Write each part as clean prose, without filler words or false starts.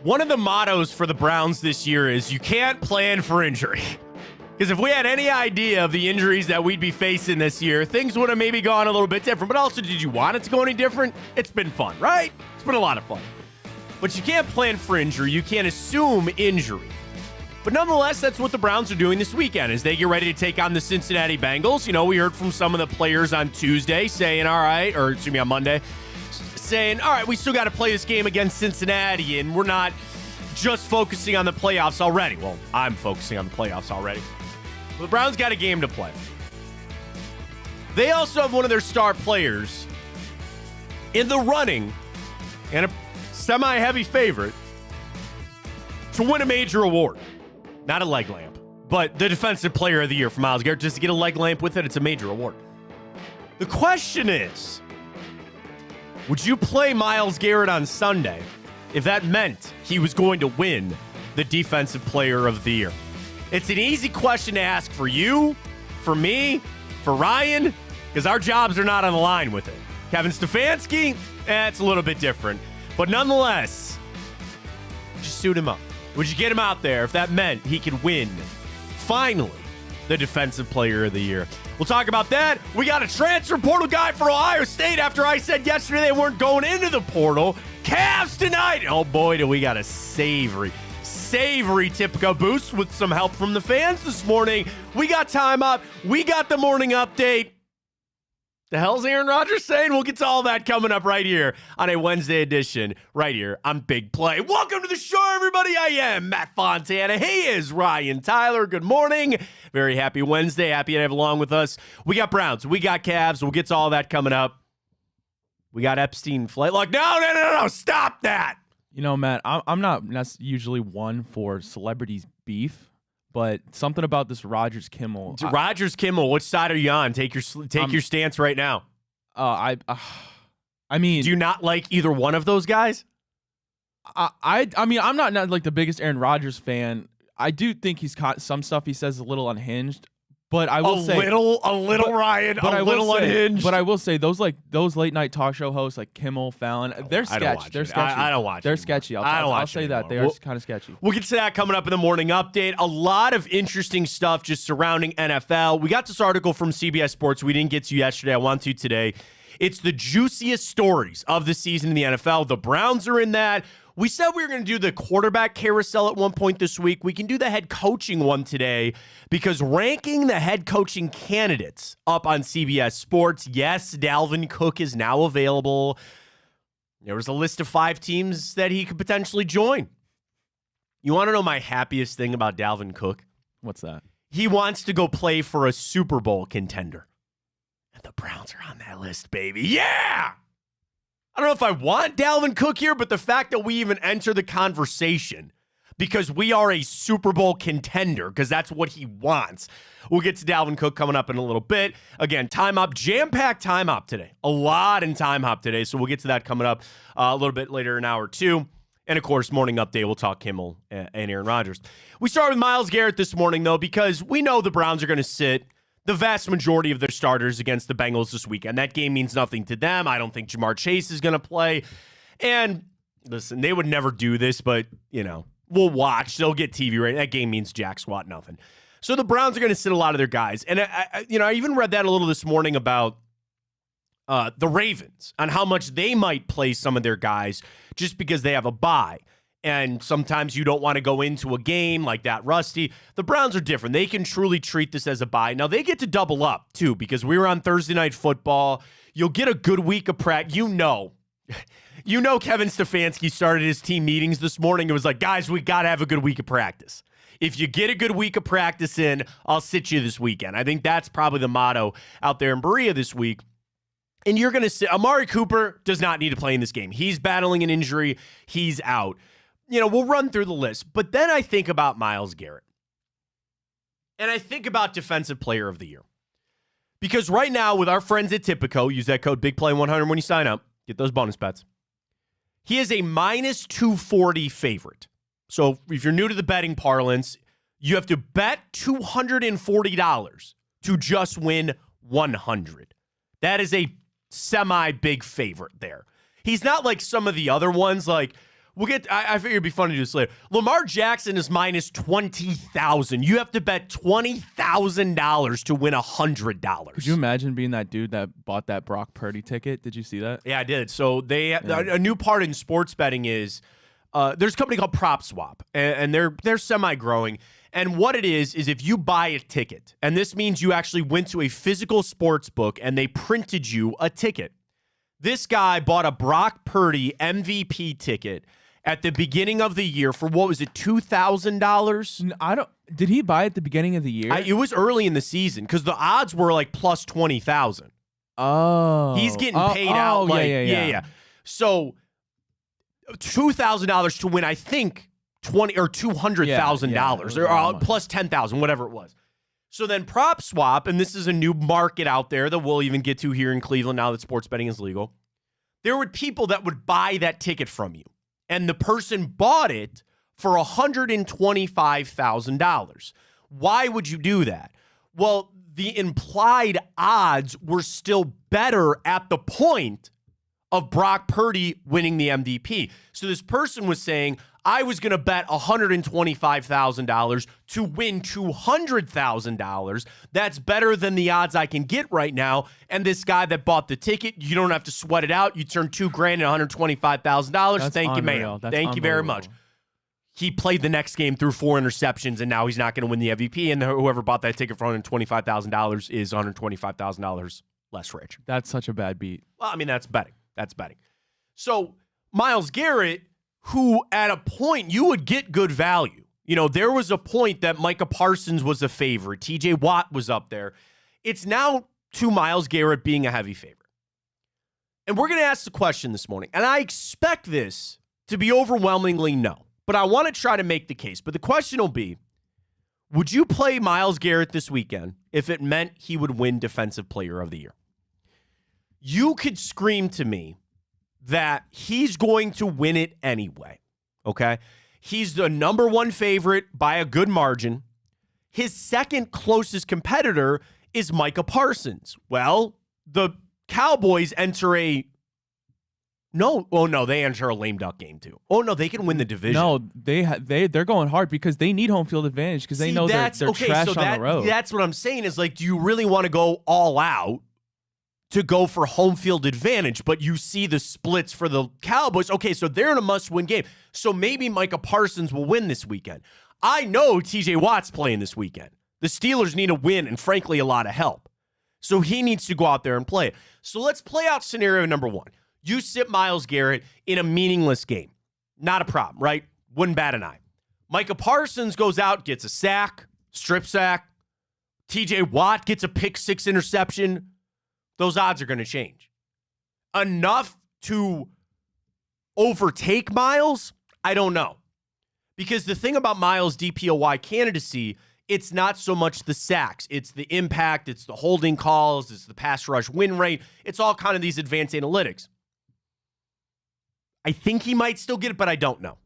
One of the mottos for the Browns this year is you can't plan for injury. Because if we had any idea of the injuries that we'd be facing this year, things would have maybe gone a little bit different. But also, did you want it to go any different? It's been fun, right? It's been a lot of fun. But you can't plan for injury. You can't assume injury. But nonetheless, that's what the Browns are doing this weekend as they get ready to take on the Cincinnati Bengals. You know, we heard from some of the players on Tuesday saying, on Monday, saying, all right, we still got to play this game against Cincinnati, and we're not just focusing on the playoffs already. Well, I'm focusing on the playoffs already. Well, the Browns got a game to play. They also have one of their star players in the running and a semi-heavy favorite to win a major award. Not a leg lamp, but the Defensive Player of the Year for Myles Garrett. Just to get a leg lamp with it, it's a major award. The question is, would you play Myles Garrett on Sunday if that meant he was going to win the Defensive Player of the Year? It's an easy question to ask for you, for me, for Ryan, because our jobs are not on the line with it. Kevin Stefanski, it's a little bit different. But nonetheless, just suit him up. Would you get him out there if that meant he could win, finally, the Defensive Player of the Year? We'll talk about that. We got a transfer portal guy for Ohio State after I said yesterday they weren't going into the portal. Cavs tonight. Oh, boy, do we got a savory Tipico boost with some help from the fans this morning. We got time up. We got the morning update. The hell's Aaron Rodgers saying? We'll get to all that coming up right here on a Wednesday edition, right here on Big Play. Welcome to the show, everybody. I am Matt Fontana. He is Ryan Tyler. Good morning. Very happy Wednesday. Happy to have along with us. We got Browns. We got Cavs. We'll get to all that coming up. We got Epstein flight. Like, no. Stop that. You know, Matt, I'm not usually one for celebrities beef, but something about this Rogers Kimmel. Rogers Kimmel, which side are you on? Take your stance right now. I mean, do you not like either one of those guys? I mean, I'm not like the biggest Aaron Rodgers fan. I do think he's caught some stuff he says a little unhinged. But I will say a little Ryan, a little unhinged. But I will say those late night talk show hosts like Kimmel, Fallon, they're sketchy. They're sketchy. I don't watch. They're sketchy. I'll say that they are kind of sketchy. We'll get to that coming up in the morning update. A lot of interesting stuff just surrounding NFL. We got this article from CBS Sports we didn't get to yesterday. I want to today. It's the juiciest stories of the season in the NFL. The Browns are in that. We said we were going to do the quarterback carousel at one point this week. We can do the head coaching one today because ranking the head coaching candidates up on CBS Sports. Yes, Dalvin Cook is now available. There was a list of 5 teams that he could potentially join. You want to know my happiest thing about Dalvin Cook? What's that? He wants to go play for a Super Bowl contender. And the Browns are on that list, baby. Yeah! I don't know if I want Dalvin Cook here, but the fact that we even enter the conversation because we are a Super Bowl contender, because that's what he wants. We'll get to Dalvin Cook coming up in a little bit. Again, time up, jam-packed time up today. A lot in time hop today, so we'll get to that coming up a little bit later in hour 2. And, of course, morning update, we'll talk Kimmel and Aaron Rodgers. We start with Myles Garrett this morning, though, because we know the Browns are going to sit the vast majority of their starters against the Bengals this weekend. That game means nothing to them. I don't think Jamar Chase is going to play. And listen, they would never do this, but, you know, we'll watch. They'll get TV rating. That game means jack squat nothing. So the Browns are going to sit a lot of their guys. And, I even read that a little this morning about the Ravens on how much they might play some of their guys just because they have a bye. And sometimes you don't want to go into a game like that rusty. The Browns are different. They can truly treat this as a bye. Now, they get to double up, too, because we were on Thursday Night Football. You'll get a good week of practice. You know Kevin Stefanski started his team meetings this morning. It was like, guys, we got to have a good week of practice. If you get a good week of practice in, I'll sit you this weekend. I think that's probably the motto out there in Berea this week. And you're going to sit. Amari Cooper does not need to play in this game. He's battling an injury. He's out. You know, we'll run through the list. But then I think about Myles Garrett. And I think about Defensive Player of the Year. Because right now, with our friends at Tipico, use that code BIGPLAY100 when you sign up. Get those bonus bets. He is a minus 240 favorite. So if you're new to the betting parlance, you have to bet $240 to just win $100. That is a semi-big favorite there. He's not like some of the other ones, like I figure it'd be fun to do this later. Lamar Jackson is minus 20,000. You have to bet $20,000 to win $100. Could you imagine being that dude that bought that Brock Purdy ticket? Did you see that? Yeah, I did. So a new part in sports betting is there's a company called PropSwap, and they're semi-growing. And what it is if you buy a ticket, and this means you actually went to a physical sports book and they printed you a ticket. This guy bought a Brock Purdy MVP ticket at the beginning of the year for, what was it, $2,000? Did he buy it at the beginning of the year? It was early in the season because the odds were like plus 20,000. Oh. He's getting paid out. Yeah. So $2,000 to win, I think, $200,000 or plus 10,000, whatever it was. So then PropSwap, and this is a new market out there that we'll even get to here in Cleveland now that sports betting is legal. There were people that would buy that ticket from you, and the person bought it for $125,000. Why would you do that? Well, the implied odds were still better at the point of Brock Purdy winning the MVP. So this person was saying, I was going to bet $125,000 to win $200,000. That's better than the odds I can get right now. And this guy that bought the ticket, you don't have to sweat it out. You turn $2,000 into $125,000. Thank you, man. Thank you very much. He played the next game, threw 4 interceptions, and now he's not going to win the MVP. And whoever bought that ticket for $125,000 is $125,000 less rich. That's such a bad beat. Well, I mean, that's betting. So Myles Garrett, who at a point you would get good value. You know, there was a point that Micah Parsons was a favorite. TJ Watt was up there. It's now to Myles Garrett being a heavy favorite. And we're going to ask the question this morning. And I expect this to be overwhelmingly no. But I want to try to make the case. But the question will be, would you play Myles Garrett this weekend if it meant he would win Defensive Player of the Year? You could scream to me that he's going to win it anyway, okay? He's the number 1 favorite by a good margin. His second closest competitor is Micah Parsons. Well, the Cowboys enter they enter a lame duck game too. Oh no, they can win the division. No, they're going hard because they need home field advantage because they know they're trash on the road. That's what I'm saying is, like, do you really want to go all out to go for home field advantage, but you see the splits for the Cowboys? Okay, so they're in a must-win game. So maybe Micah Parsons will win this weekend. I know TJ Watt's playing this weekend. The Steelers need a win and, frankly, a lot of help. So he needs to go out there and play it. So let's play out scenario number 1. You sit Myles Garrett in a meaningless game. Not a problem, right? Wouldn't bat an eye. Micah Parsons goes out, gets a sack, strip sack. TJ Watt gets a pick 6 interception. Those odds are going to change. Enough to overtake Myles? I don't know. Because the thing about Myles' DPOY candidacy, it's not so much the sacks. It's the impact. It's the holding calls. It's the pass rush win rate. It's all kind of these advanced analytics. I think he might still get it, but I don't know.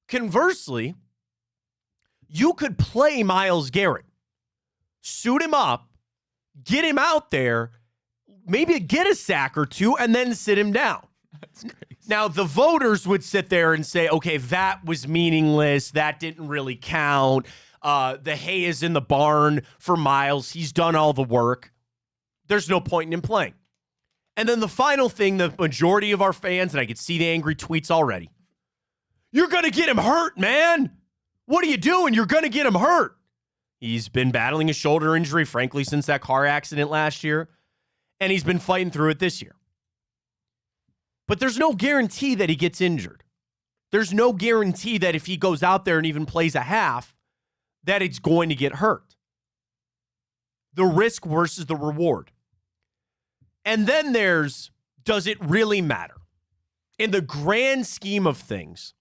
Conversely, you could play Myles Garrett, suit him up, get him out there, maybe get a sack or 2, and then sit him down. That's crazy. Now, the voters would sit there and say, okay, that was meaningless. That didn't really count. The hay is in the barn for Myles. He's done all the work. There's no point in him playing. And then the final thing, the majority of our fans, and I could see the angry tweets already, you're going to get him hurt, man. What are you doing? You're going to get him hurt. He's been battling a shoulder injury, frankly, since that car accident last year. And he's been fighting through it this year. But there's no guarantee that he gets injured. There's no guarantee that if he goes out there and even plays a half, that it's going to get hurt. The risk versus the reward. And then there's, does it really matter? In the grand scheme of things,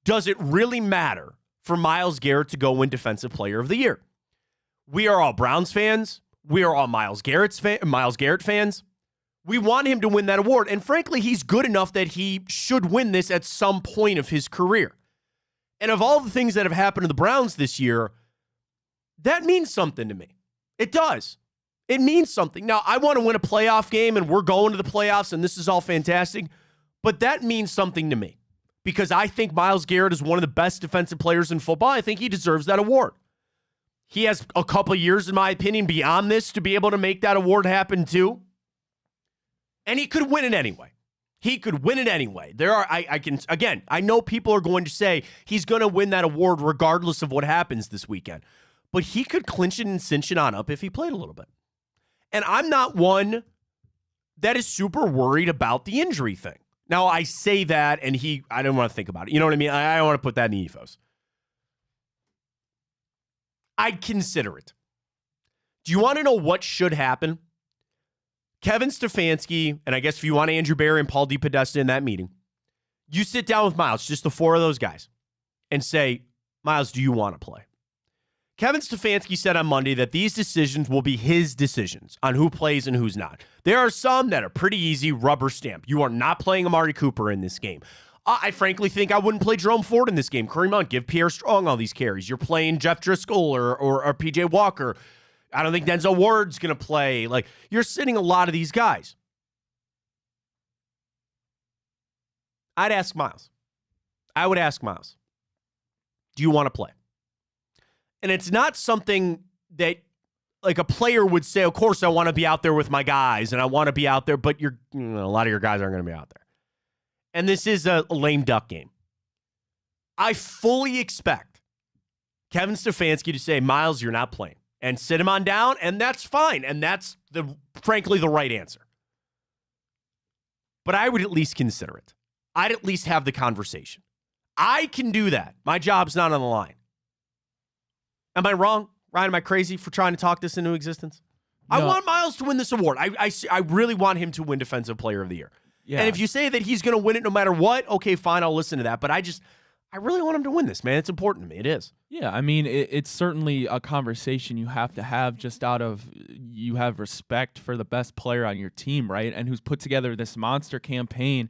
does it really matter for Myles Garrett to go win Defensive Player of the Year? We are all Browns fans. We are all Myles Garrett fans. We want him to win that award. And frankly, he's good enough that he should win this at some point of his career. And of all the things that have happened to the Browns this year, that means something to me. It does. It means something. Now, I want to win a playoff game, and we're going to the playoffs, and this is all fantastic. But that means something to me. because I think Myles Garrett is one of the best defensive players in football. I think he deserves that award. He has a couple years, in my opinion, beyond this to be able to make that award happen too. And he could win it anyway. He could win it anyway. I know people are going to say he's going to win that award regardless of what happens this weekend. But he could clinch it and cinch it on up if he played a little bit. And I'm not one that is super worried about the injury thing. Now, I say that, and I don't want to think about it. You know what I mean? I don't want to put that in the ethos. I'd consider it. Do you want to know what should happen? Kevin Stefanski, and I guess if you want Andrew Barry and Paul DePodesta in that meeting, you sit down with Myles, just the four of those guys, and say, Myles, do you want to play? Kevin Stefanski said on Monday that these decisions will be his decisions on who plays and who's not. There are some that are pretty easy, rubber stamp. You are not playing Amari Cooper in this game. I frankly think I wouldn't play Jerome Ford in this game. Kareem Hunt, give Pierre Strong all these carries. You're playing Jeff Driscoll or P.J. Walker. I don't think Denzel Ward's going to play. Like, you're sitting a lot of these guys. I'd ask Myles. I would ask Myles, do you want to play? And it's not something that, like, a player would say, of course I want to be out there with my guys, and I want to be out there, but a lot of your guys aren't going to be out there. And this is a lame duck game. I fully expect Kevin Stefanski to say, Myles, you're not playing, and sit him on down, and that's fine. And that's, frankly, the right answer. But I would at least consider it. I'd at least have the conversation. I can do that. My job's not on the line. Am I wrong? Ryan, am I crazy for trying to talk this into existence? No. I want Myles to win this award. I really want him to win Defensive Player of the Year. Yeah. And if you say that he's going to win it no matter what, okay, fine, I'll listen to that. But I really want him to win this, man. It's important to me. It is. Yeah, I mean, it's certainly a conversation you have to have just out of you have respect for the best player on your team, right? And who's put together this monster campaign.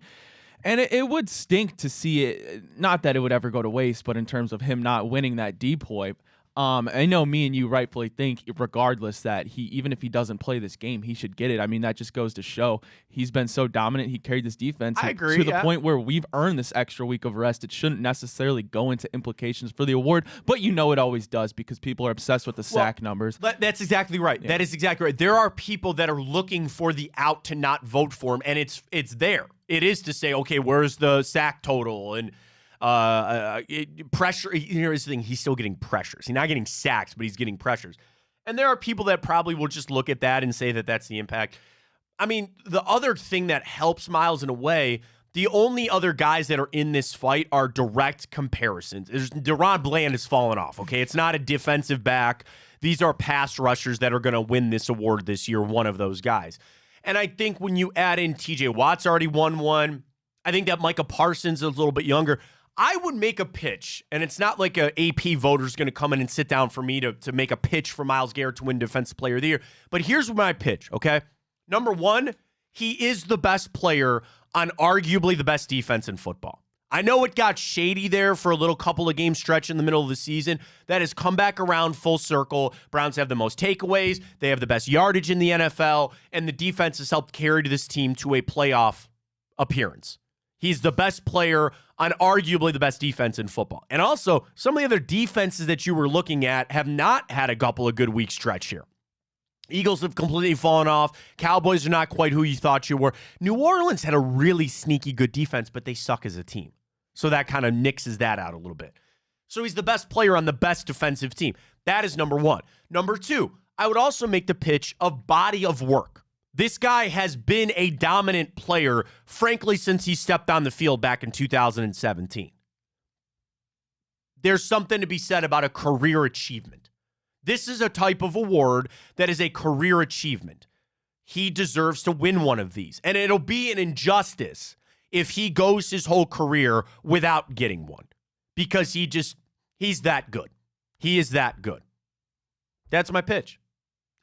And it would stink to see it, not that it would ever go to waste, but in terms of him not winning that DPOY. I know me and you rightfully think, regardless, that even if he doesn't play this game, he should get it. I mean, that just goes to show he's been so dominant. He carried this defense to the point where we've earned this extra week of rest. It shouldn't necessarily go into implications for the award, but it always does because people are obsessed with the sack numbers. That's exactly right. Yeah. That is exactly right. There are people that are looking for the out to not vote for him, and it's there. It is to say, okay, where's the sack total and pressure. Here's the thing. He's still getting pressures. He's not getting sacks, but he's getting pressures. And there are people that probably will just look at that and say that that's the impact. I mean, the other thing that helps Myles in a way, the only other guys that are in this fight are direct comparisons. Deron Bland has fallen off, okay? It's not a defensive back. These are pass rushers that are going to win this award this year, one of those guys. And I think when you add in T.J. Watt's already won one, I think that Micah Parsons is a little bit younger. I would make a pitch, and it's not like a AP voter's going to come in and sit down for me to make a pitch for Myles Garrett to win Defensive Player of the Year. But here's my pitch, okay? Number one, he is the best player on arguably the best defense in football. I know it got shady there for a little couple of game stretch in the middle of the season. That has come back around full circle. Browns have the most takeaways. They have the best yardage in the NFL, and the defense has helped carry this team to a playoff appearance. He's the best player on arguably the best defense in football. And also, some of the other defenses that you were looking at have not had a couple of good week stretch here. Eagles have completely fallen off. Cowboys are not quite who you thought you were. New Orleans had a really sneaky good defense, but they suck as a team. So that kind of nixes that out a little bit. So he's the best player on the best defensive team. That is number one. Number two, I would also make the pitch of body of work. This guy has been a dominant player, frankly, since he stepped on the field back in 2017. There's something to be said about a career achievement. This is a type of award that is a career achievement. He deserves to win one of these. And it'll be an injustice if he goes his whole career without getting one. Because he's that good. He is that good. That's my pitch.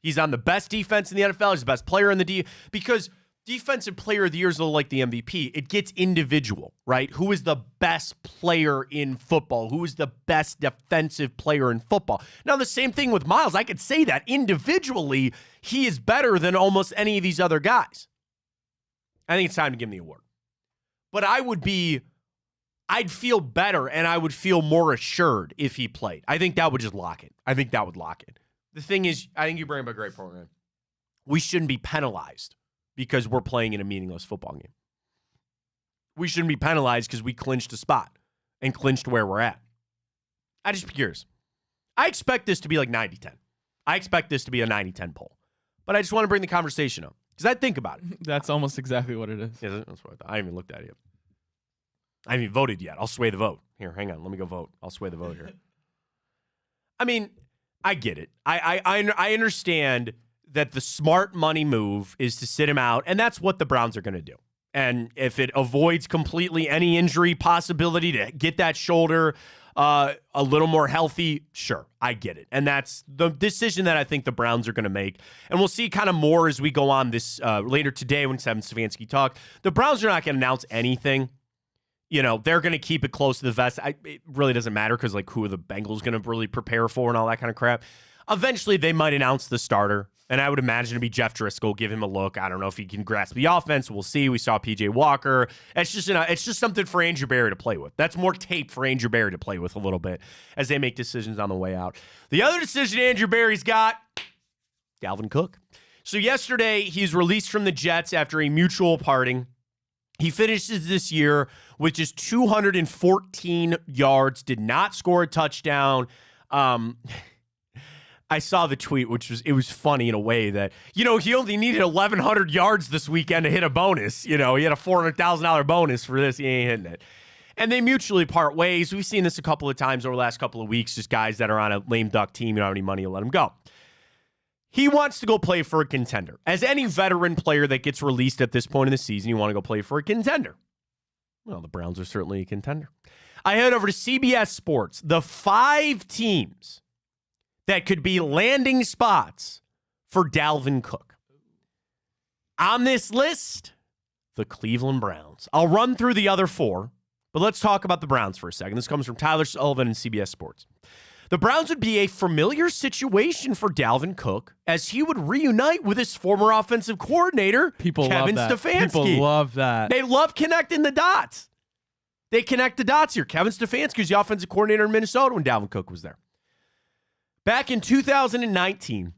He's on the best defense in the NFL. He's the best player in the because Defensive Player of the Year is a little like the MVP. It gets individual, right? Who is the best player in football? Who is the best defensive player in football? Now, the same thing with Myles. I could say that individually, he is better than almost any of these other guys. I think it's time to give him the award. But I would be I'd feel better and I would feel more assured if he played. I think that would just lock it. I think that would lock it. The thing is, I think you bring up a great point, man. We shouldn't be penalized because we're playing in a meaningless football game. We shouldn't be penalized because we clinched a spot and clinched where we're at. I just be curious. I expect this to be like 90-10. I expect this to be a 90-10 poll. But I just want to bring the conversation up because I think about it. That's almost exactly what it is. Yeah, that's what I thought. I haven't even looked at it yet. I haven't even voted yet. I'll sway the vote. Here, hang on. Let me go vote. I'll sway the vote here. I mean, I get it. I understand that the smart money move is to sit him out, and that's what the Browns are going to do. And if it avoids completely any injury possibility to get that shoulder a little more healthy, sure, I get it. And that's the decision that I think the Browns are going to make. And we'll see kind of more as we go on this later today when Kevin Stefanski talks. The Browns are not going to announce anything. You know, they're going to keep it close to the vest. It really doesn't matter because, like, who are the Bengals going to really prepare for and all that kind of crap. Eventually, they might announce the starter, and I would imagine it'd be Jeff Driscoll. Give him a look. I don't know if he can grasp the offense. We'll see. We saw P.J. Walker. It's just something for Andrew Berry to play with. That's more tape for Andrew Berry to play with a little bit as they make decisions on the way out. The other decision Andrew Berry's got, Dalvin Cook. So yesterday, he's released from the Jets after a mutual parting. He finishes this year with just 214 yards, did not score a touchdown. I saw the tweet, it was funny in a way that, he only needed 1,100 yards this weekend to hit a bonus. He had a $400,000 bonus for this. He ain't hitting it. And they mutually part ways. We've seen this a couple of times over the last couple of weeks, just guys that are on a lame duck team, you don't have any money, you let them go. He wants to go play for a contender. As any veteran player that gets released at this point in the season, you want to go play for a contender. Well, the Browns are certainly a contender. I head over to CBS Sports. The 5 teams that could be landing spots for Dalvin Cook. On this list, the Cleveland Browns. I'll run through the other 4, but let's talk about the Browns for a second. This comes from Tyler Sullivan and CBS Sports. The Browns would be a familiar situation for Dalvin Cook as he would reunite with his former offensive coordinator, Kevin Stefanski. People love that. They love connecting the dots. They connect the dots here. Kevin Stefanski was the offensive coordinator in Minnesota when Dalvin Cook was there. Back in 2019,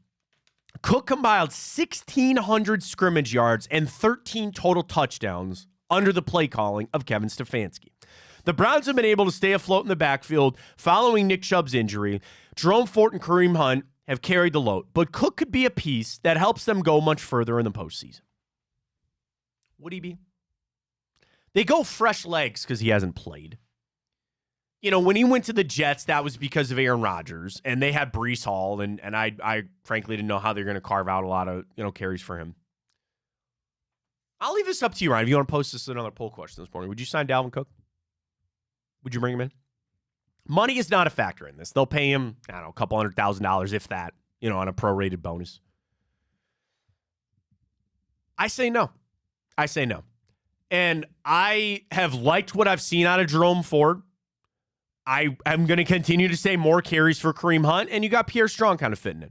Cook compiled 1,600 scrimmage yards and 13 total touchdowns under the play calling of Kevin Stefanski. The Browns have been able to stay afloat in the backfield following Nick Chubb's injury. Jerome Fort and Kareem Hunt have carried the load, but Cook could be a piece that helps them go much further in the postseason. Would he be? They go fresh legs because he hasn't played. When he went to the Jets, that was because of Aaron Rodgers, and they had Breece Hall, and I frankly didn't know how they're going to carve out a lot of carries for him. I'll leave this up to you, Ryan. If you want to post this as another poll question this morning, would you sign Dalvin Cook? Would you bring him in? Money is not a factor in this. They'll pay him, I don't know, a couple $100,000, if that, on a prorated bonus. I say no. And I have liked what I've seen out of Jerome Ford. I am going to continue to say more carries for Kareem Hunt, and you got Pierre Strong kind of fitting in.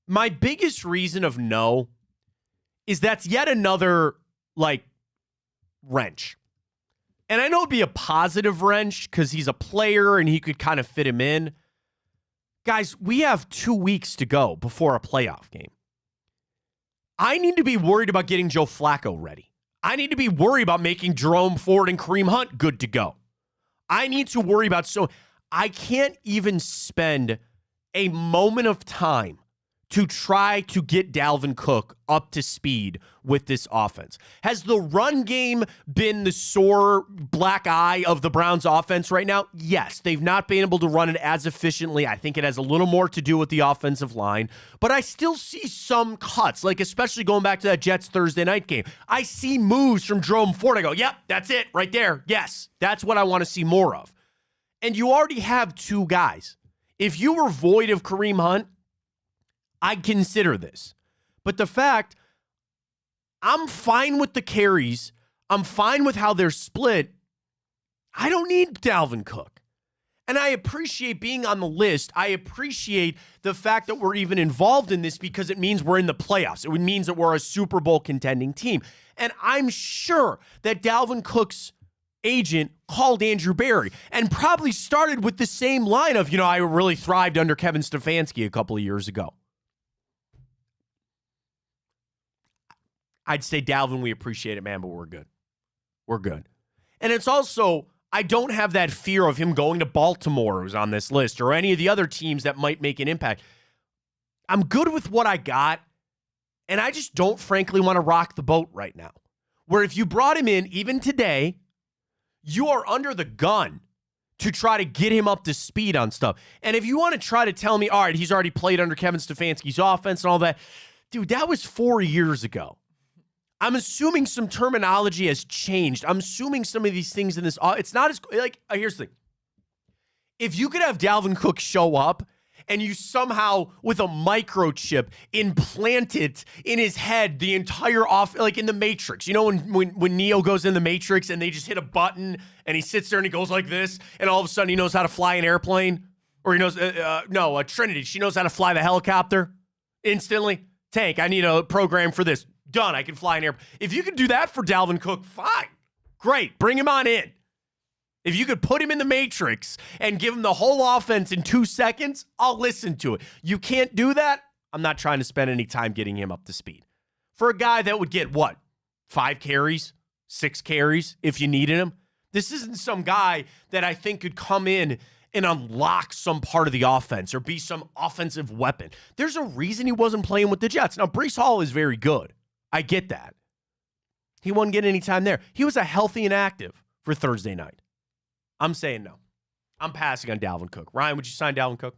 My biggest reason of no is that's yet another, wrench. And I know it'd be a positive wrench because he's a player and he could kind of fit him in. Guys, we have 2 weeks to go before a playoff game. I need to be worried about getting Joe Flacco ready. I need to be worried about making Jerome Ford and Kareem Hunt good to go. I need to worry about I can't even spend a moment of time to try to get Dalvin Cook up to speed with this offense. Has the run game been the sore black eye of the Browns offense right now? Yes, they've not been able to run it as efficiently. I think it has a little more to do with the offensive line, but I still see some cuts, especially going back to that Jets Thursday night game. I see moves from Jerome Ford. I go, yep, that's it right there. Yes, that's what I want to see more of. And you already have 2 guys. If you were void of Kareem Hunt, I'd consider this. But the fact, I'm fine with the carries. I'm fine with how they're split. I don't need Dalvin Cook. And I appreciate being on the list. I appreciate the fact that we're even involved in this because it means we're in the playoffs. It means that we're a Super Bowl contending team. And I'm sure that Dalvin Cook's agent called Andrew Berry and probably started with the same line of, I really thrived under Kevin Stefanski a couple of years ago. I'd say, Dalvin, we appreciate it, man, but we're good. We're good. And it's also, I don't have that fear of him going to Baltimore, who's on this list, or any of the other teams that might make an impact. I'm good with what I got, and I just don't, frankly, want to rock the boat right now. Where if you brought him in, even today, you are under the gun to try to get him up to speed on stuff. And if you want to try to tell me, all right, he's already played under Kevin Stefanski's offense and all that, dude, that was 4 years ago. I'm assuming some terminology has changed. I'm assuming some of these things in this, it's not as, here's the thing. If you could have Dalvin Cook show up and you somehow, with a microchip, implant it in his head the entire like in the Matrix. You know when Neo goes in the Matrix and they just hit a button and he sits there and he goes like this and all of a sudden he knows how to fly an airplane? Or he knows, Trinity, she knows how to fly the helicopter instantly. Tank, I need a program for this. Done, I can fly an airplane. If you could do that for Dalvin Cook, fine. Great, bring him on in. If you could put him in the Matrix and give him the whole offense in 2 seconds, I'll listen to it. You can't do that? I'm not trying to spend any time getting him up to speed. For a guy that would get, 5 carries, 6 carries if you needed him? This isn't some guy that I think could come in and unlock some part of the offense or be some offensive weapon. There's a reason he wasn't playing with the Jets. Now, Breece Hall is very good. I get that. He wouldn't get any time there. He was a healthy and active for Thursday night. I'm saying no. I'm passing on Dalvin Cook. Ryan, would you sign Dalvin Cook?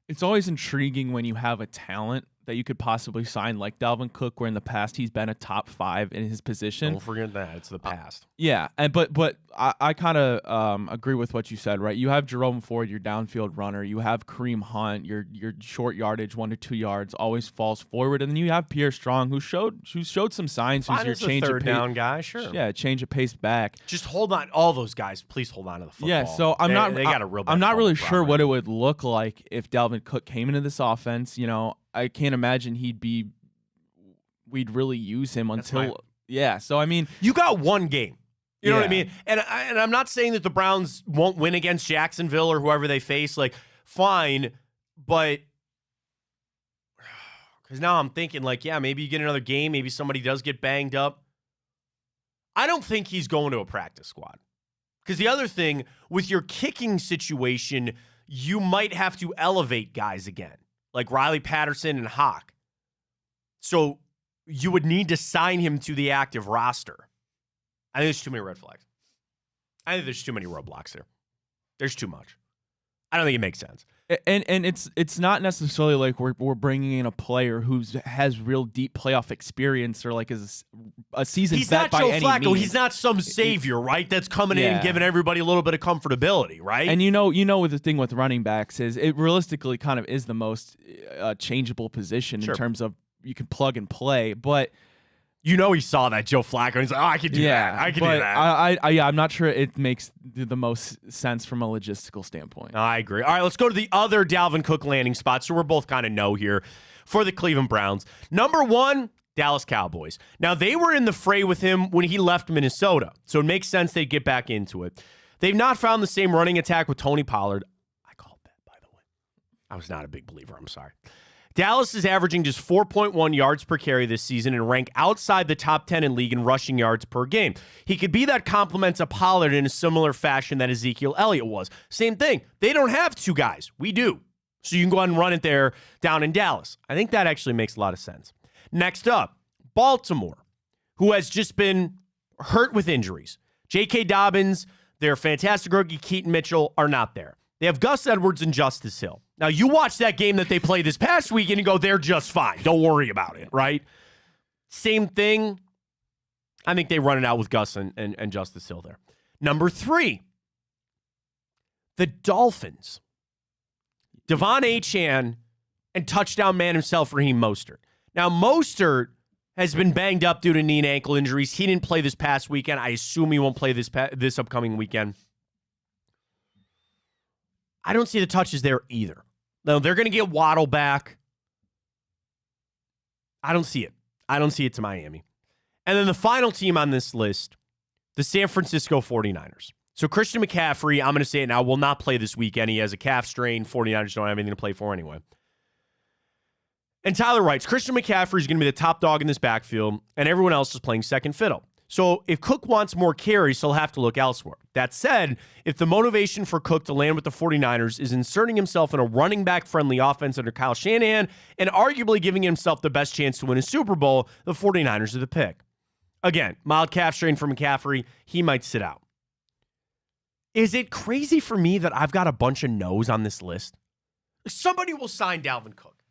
It's always intriguing when you have a talent that you could possibly sign like Dalvin Cook, where in the past he's been a top 5 in his position. Don't forget that. It's the past. Yeah, but I kind of agree with what you said, right? You have Jerome Ford, your downfield runner. You have Kareem Hunt, your short yardage, 1 to 2 yards, always falls forward. And then you have Pierre Strong, who showed some signs. Fine, who's your change third down guy, sure. Yeah, change of pace back. Just hold on. All those guys, please hold on to the football. Yeah, so they got a real bad I'm not really sure problem. what it would look like if Dalvin Cook came into this offense. I can't imagine we'd really use him until yeah. So I mean, you got one game. You know what I mean? And I'm not saying that the Browns won't win against Jacksonville or whoever they face. Like, fine, but because now I'm thinking maybe you get another game. Maybe somebody does get banged up. I don't think he's going to a practice squad. Because the other thing with your kicking situation, you might have to elevate guys again, like Riley Patterson and Hawk. So you would need to sign him to the active roster. I think there's too many red flags. I think there's too many roadblocks there. There's too much. I don't think it makes sense. And it's not necessarily like we're bringing in a player who has real deep playoff experience or like is a seasoned vet by any means. He's not Joe Flacco. He's not some savior, right? That's coming in and giving everybody a little bit of comfortability, right? And you know what the thing with running backs is, it realistically kind of is the most changeable position in terms of you can plug and play, but. He saw that Joe Flacco. And he's like, I can do that. I can do that. I'm not sure it makes the most sense from a logistical standpoint. I agree. All right, let's go to the other Dalvin Cook landing spot. So we're both kind of no here for the Cleveland Browns. Number 1, Dallas Cowboys. Now, they were in the fray with him when he left Minnesota, so it makes sense they'd get back into it. They've not found the same running attack with Tony Pollard. I called that, by the way. I was not a big believer. I'm sorry. Dallas is averaging just 4.1 yards per carry this season and rank outside the top 10 in league in rushing yards per game. He could be that complement to Pollard in a similar fashion that Ezekiel Elliott was. Same thing. They don't have 2 guys. We do. So you can go ahead and run it there down in Dallas. I think that actually makes a lot of sense. Next up, Baltimore, who has just been hurt with injuries. J.K. Dobbins, their fantastic rookie Keaton Mitchell are not there. They have Gus Edwards and Justice Hill. Now, you watch that game that they played this past week and you go, they're just fine. Don't worry about it, right? Same thing. I think they run it out with Gus and Justice Hill there. Number 3, the Dolphins. Devon Achane and touchdown man himself, Raheem Mostert. Now, Mostert has been banged up due to knee and ankle injuries. He didn't play this past weekend. I assume he won't play this upcoming weekend. I don't see the touches there either. No, they're going to get Waddle back. I don't see it. I don't see it to Miami. And then the final team on this list, the San Francisco 49ers. So Christian McCaffrey, I'm going to say it now, will not play this weekend. He has a calf strain. 49ers don't have anything to play for anyway. And Tyler writes, Christian McCaffrey is going to be the top dog in this backfield, and everyone else is playing second fiddle. So if Cook wants more carries, he'll have to look elsewhere. That said, if the motivation for Cook to land with the 49ers is inserting himself in a running back-friendly offense under Kyle Shanahan and arguably giving himself the best chance to win a Super Bowl, the 49ers are the pick. Again, mild calf strain for McCaffrey, he might sit out. Is it crazy for me that I've got a bunch of no's on this list? Somebody will sign Dalvin Cook.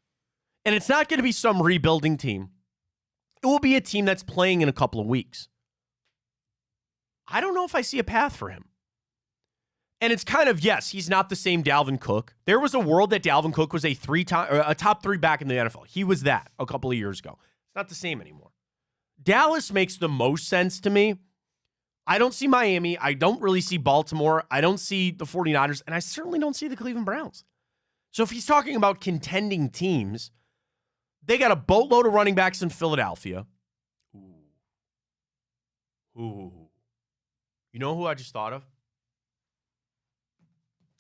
And it's not going to be some rebuilding team. It will be a team that's playing in a couple of weeks. I don't know if I see a path for him. And it's kind of, yes, he's not the same Dalvin Cook. There was a world that Dalvin Cook was a top three back in the NFL. He was that a couple of years ago. It's not the same anymore. Dallas makes the most sense to me. I don't see Miami. I don't really see Baltimore. I don't see the 49ers. And I certainly don't see the Cleveland Browns. So if he's talking about contending teams, they got a boatload of running backs in Philadelphia. Ooh. You know who I just thought of?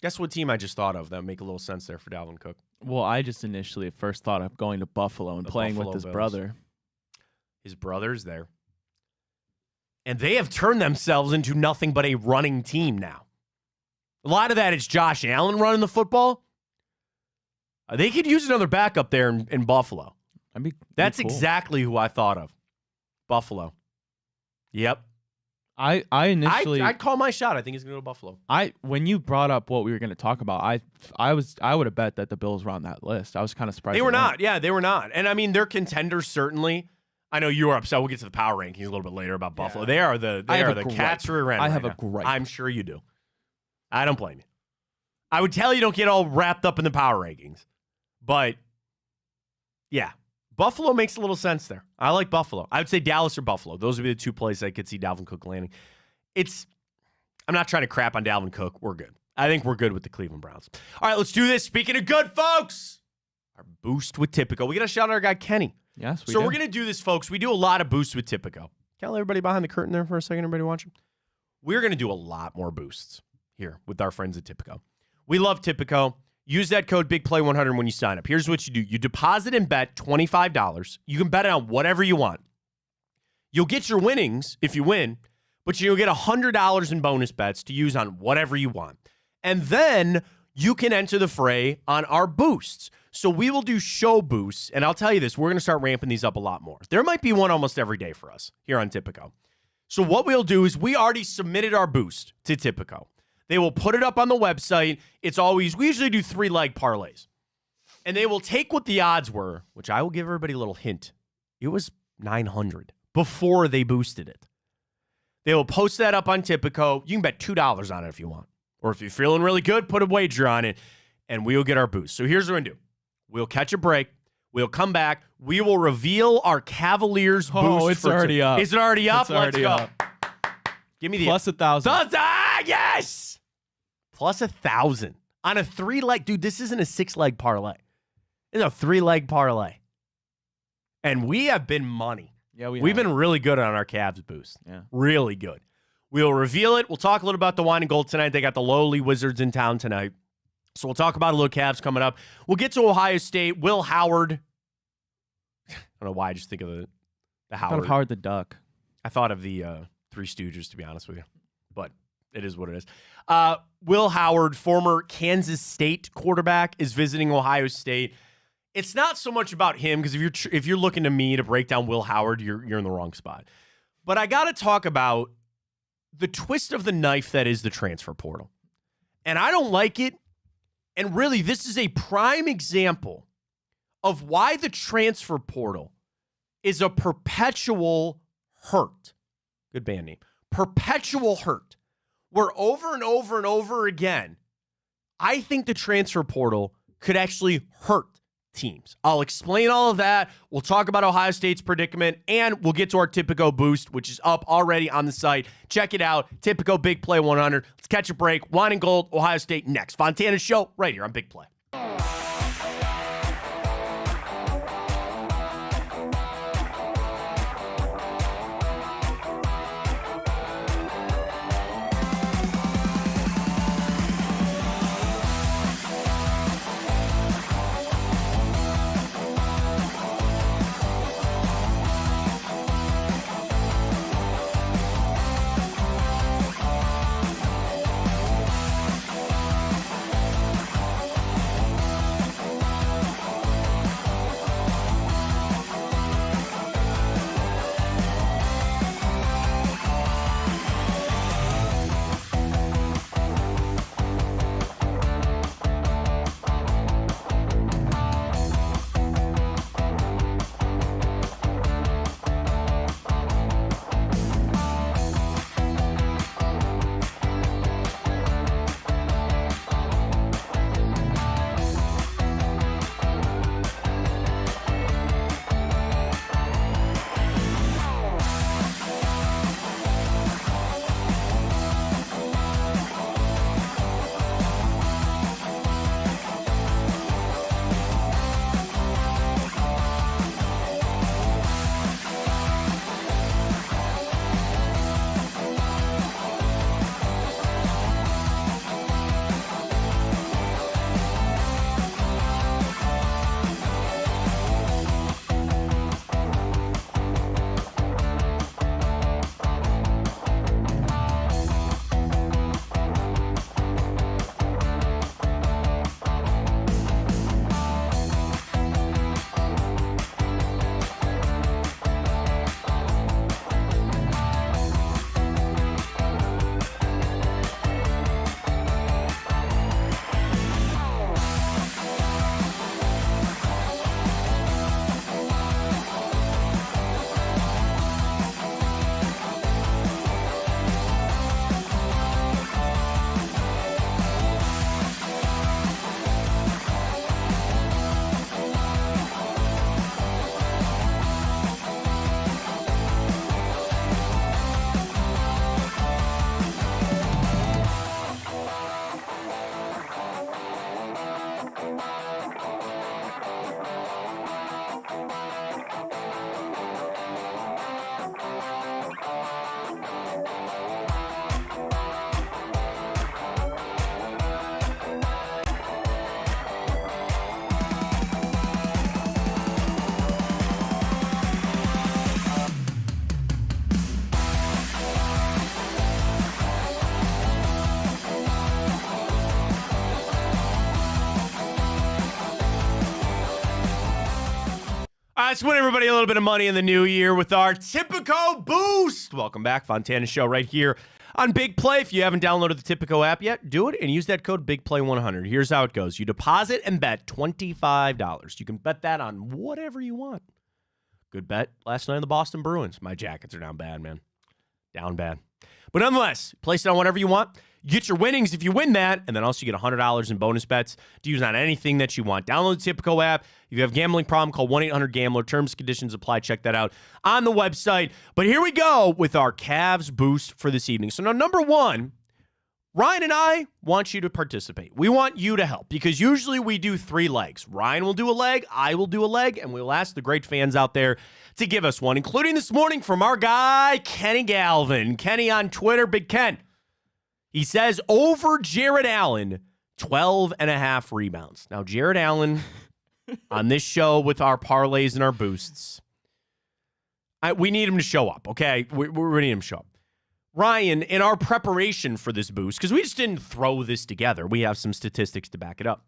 Guess what team I just thought of that would make a little sense there for Dalvin Cook? Well, I just initially at first thought of going to Buffalo and playing with his brother. His brother's there. And they have turned themselves into nothing but a running team now. A lot of that is Josh Allen running the football. They could use another backup there in Buffalo. That's cool. Exactly who I thought of. Buffalo. Yep. I initially I'd call my shot. I think he's going to go to Buffalo. When you brought up what we were going to talk about, I would have bet that the Bills were on that list. I was kind of surprised. They were not. Yeah, they were not. And I mean, they're contenders certainly. I know you were upset. We'll get to the power rankings a little bit later about Buffalo. They are the cats for a run. I have a gripe. I'm sure you do. I don't blame you. I would tell you don't get all wrapped up in the power rankings. But yeah, Buffalo makes a little sense there. I like Buffalo. I would say Dallas or Buffalo. Those would be the two places I could see Dalvin Cook landing. I'm not trying to crap on Dalvin Cook. We're good. I think we're good with the Cleveland Browns. All right, let's do this. Speaking of good, folks, our boost with Tipico. We got to shout out our guy, Kenny. Yes, we do. So we're going to do this, folks. We do a lot of boosts with Tipico. Can I let everybody behind the curtain there for a second, everybody watching? We're going to do a lot more boosts here with our friends at Tipico. We love Tipico. Use that code BIGPLAY100 when you sign up. Here's what you do. You deposit and bet $25. You can bet it on whatever you want. You'll get your winnings if you win, but you'll get $100 in bonus bets to use on whatever you want. And then you can enter the fray on our boosts. So we will do show boosts, and I'll tell you this, we're going to start ramping these up a lot more. There might be one almost every day for us here on Tipico. So what we'll do is we already submitted our boost to Tipico. They will put it up on the website. We usually do 3-leg parlays. And they will take what the odds were, which I will give everybody a little hint. It was 900 before they boosted it. They will post that up on Tipico. You can bet $2 on it if you want. Or if you're feeling really good, put a wager on it, and we'll get our boost. So here's what we're going to do. We'll catch a break. We'll come back. We will reveal our Cavaliers boost. Oh, it's already up. Is it already up? Let's go. Up. Give me the plus 1,000. Yes! Plus 1,000 on a 3-leg. Dude, this isn't a 6-leg parlay. It's a 3-leg parlay. And we have been money. Yeah, we've been really good on our Cavs boost. Yeah. Really good. We'll reveal it. We'll talk a little about the wine and gold tonight. They got the lowly Wizards in town tonight. So we'll talk about a little Cavs coming up. We'll get to Ohio State. Will Howard. I don't know why I just think of the Howard. I thought of Howard the Duck. I thought of the Three Stooges, to be honest with you. But it is what it is. Will Howard, former Kansas State quarterback, is visiting Ohio State. It's not so much about him, because if you're looking to me to break down Will Howard, you're in the wrong spot. But I got to talk about the twist of the knife that is the transfer portal. And I don't like it. And really, this is a prime example of why the transfer portal is a perpetual hurt. Good band name. Perpetual hurt. Where over and over and over again, I think the transfer portal could actually hurt teams. I'll explain all of that. We'll talk about Ohio State's predicament, and we'll get to our Tipico boost, which is up already on the site. Check it out. Tipico Big Play 100. Let's catch a break. Wine and Gold, Ohio State next. Fontana Show right here on Big Play. Let's win everybody a little bit of money in the new year with our Tipico Boost. Welcome back, Fontana Show right here on Big Play. If you haven't downloaded the Tipico app yet, do it and use that code BIGPLAY100. Here's how it goes. You deposit and bet $25. You can bet that on whatever you want. Good bet last night on the Boston Bruins. My Jackets are down bad, man. Down bad. But nonetheless, place it on whatever you want. You get your winnings if you win that, and then also you get $100 in bonus bets to use on anything that you want. Download the Tipico app. If you have a gambling problem, call 1-800-GAMBLER. Terms and conditions apply. Check that out on the website. But here we go with our Cavs boost for this evening. So now, number one, Ryan and I want you to participate. We want you to help because usually we do 3 legs. Ryan will do a leg, I will do a leg, and we'll ask the great fans out there to give us one, including this morning from our guy, Kenny Galvin. Kenny on Twitter, Big Ken. He says over Jared Allen, 12.5 rebounds. Now, Jared Allen on this show with our parlays and our boosts, we need him to show up, okay? We need him to show up. Ryan, in our preparation for this boost, because we just didn't throw this together, we have some statistics to back it up.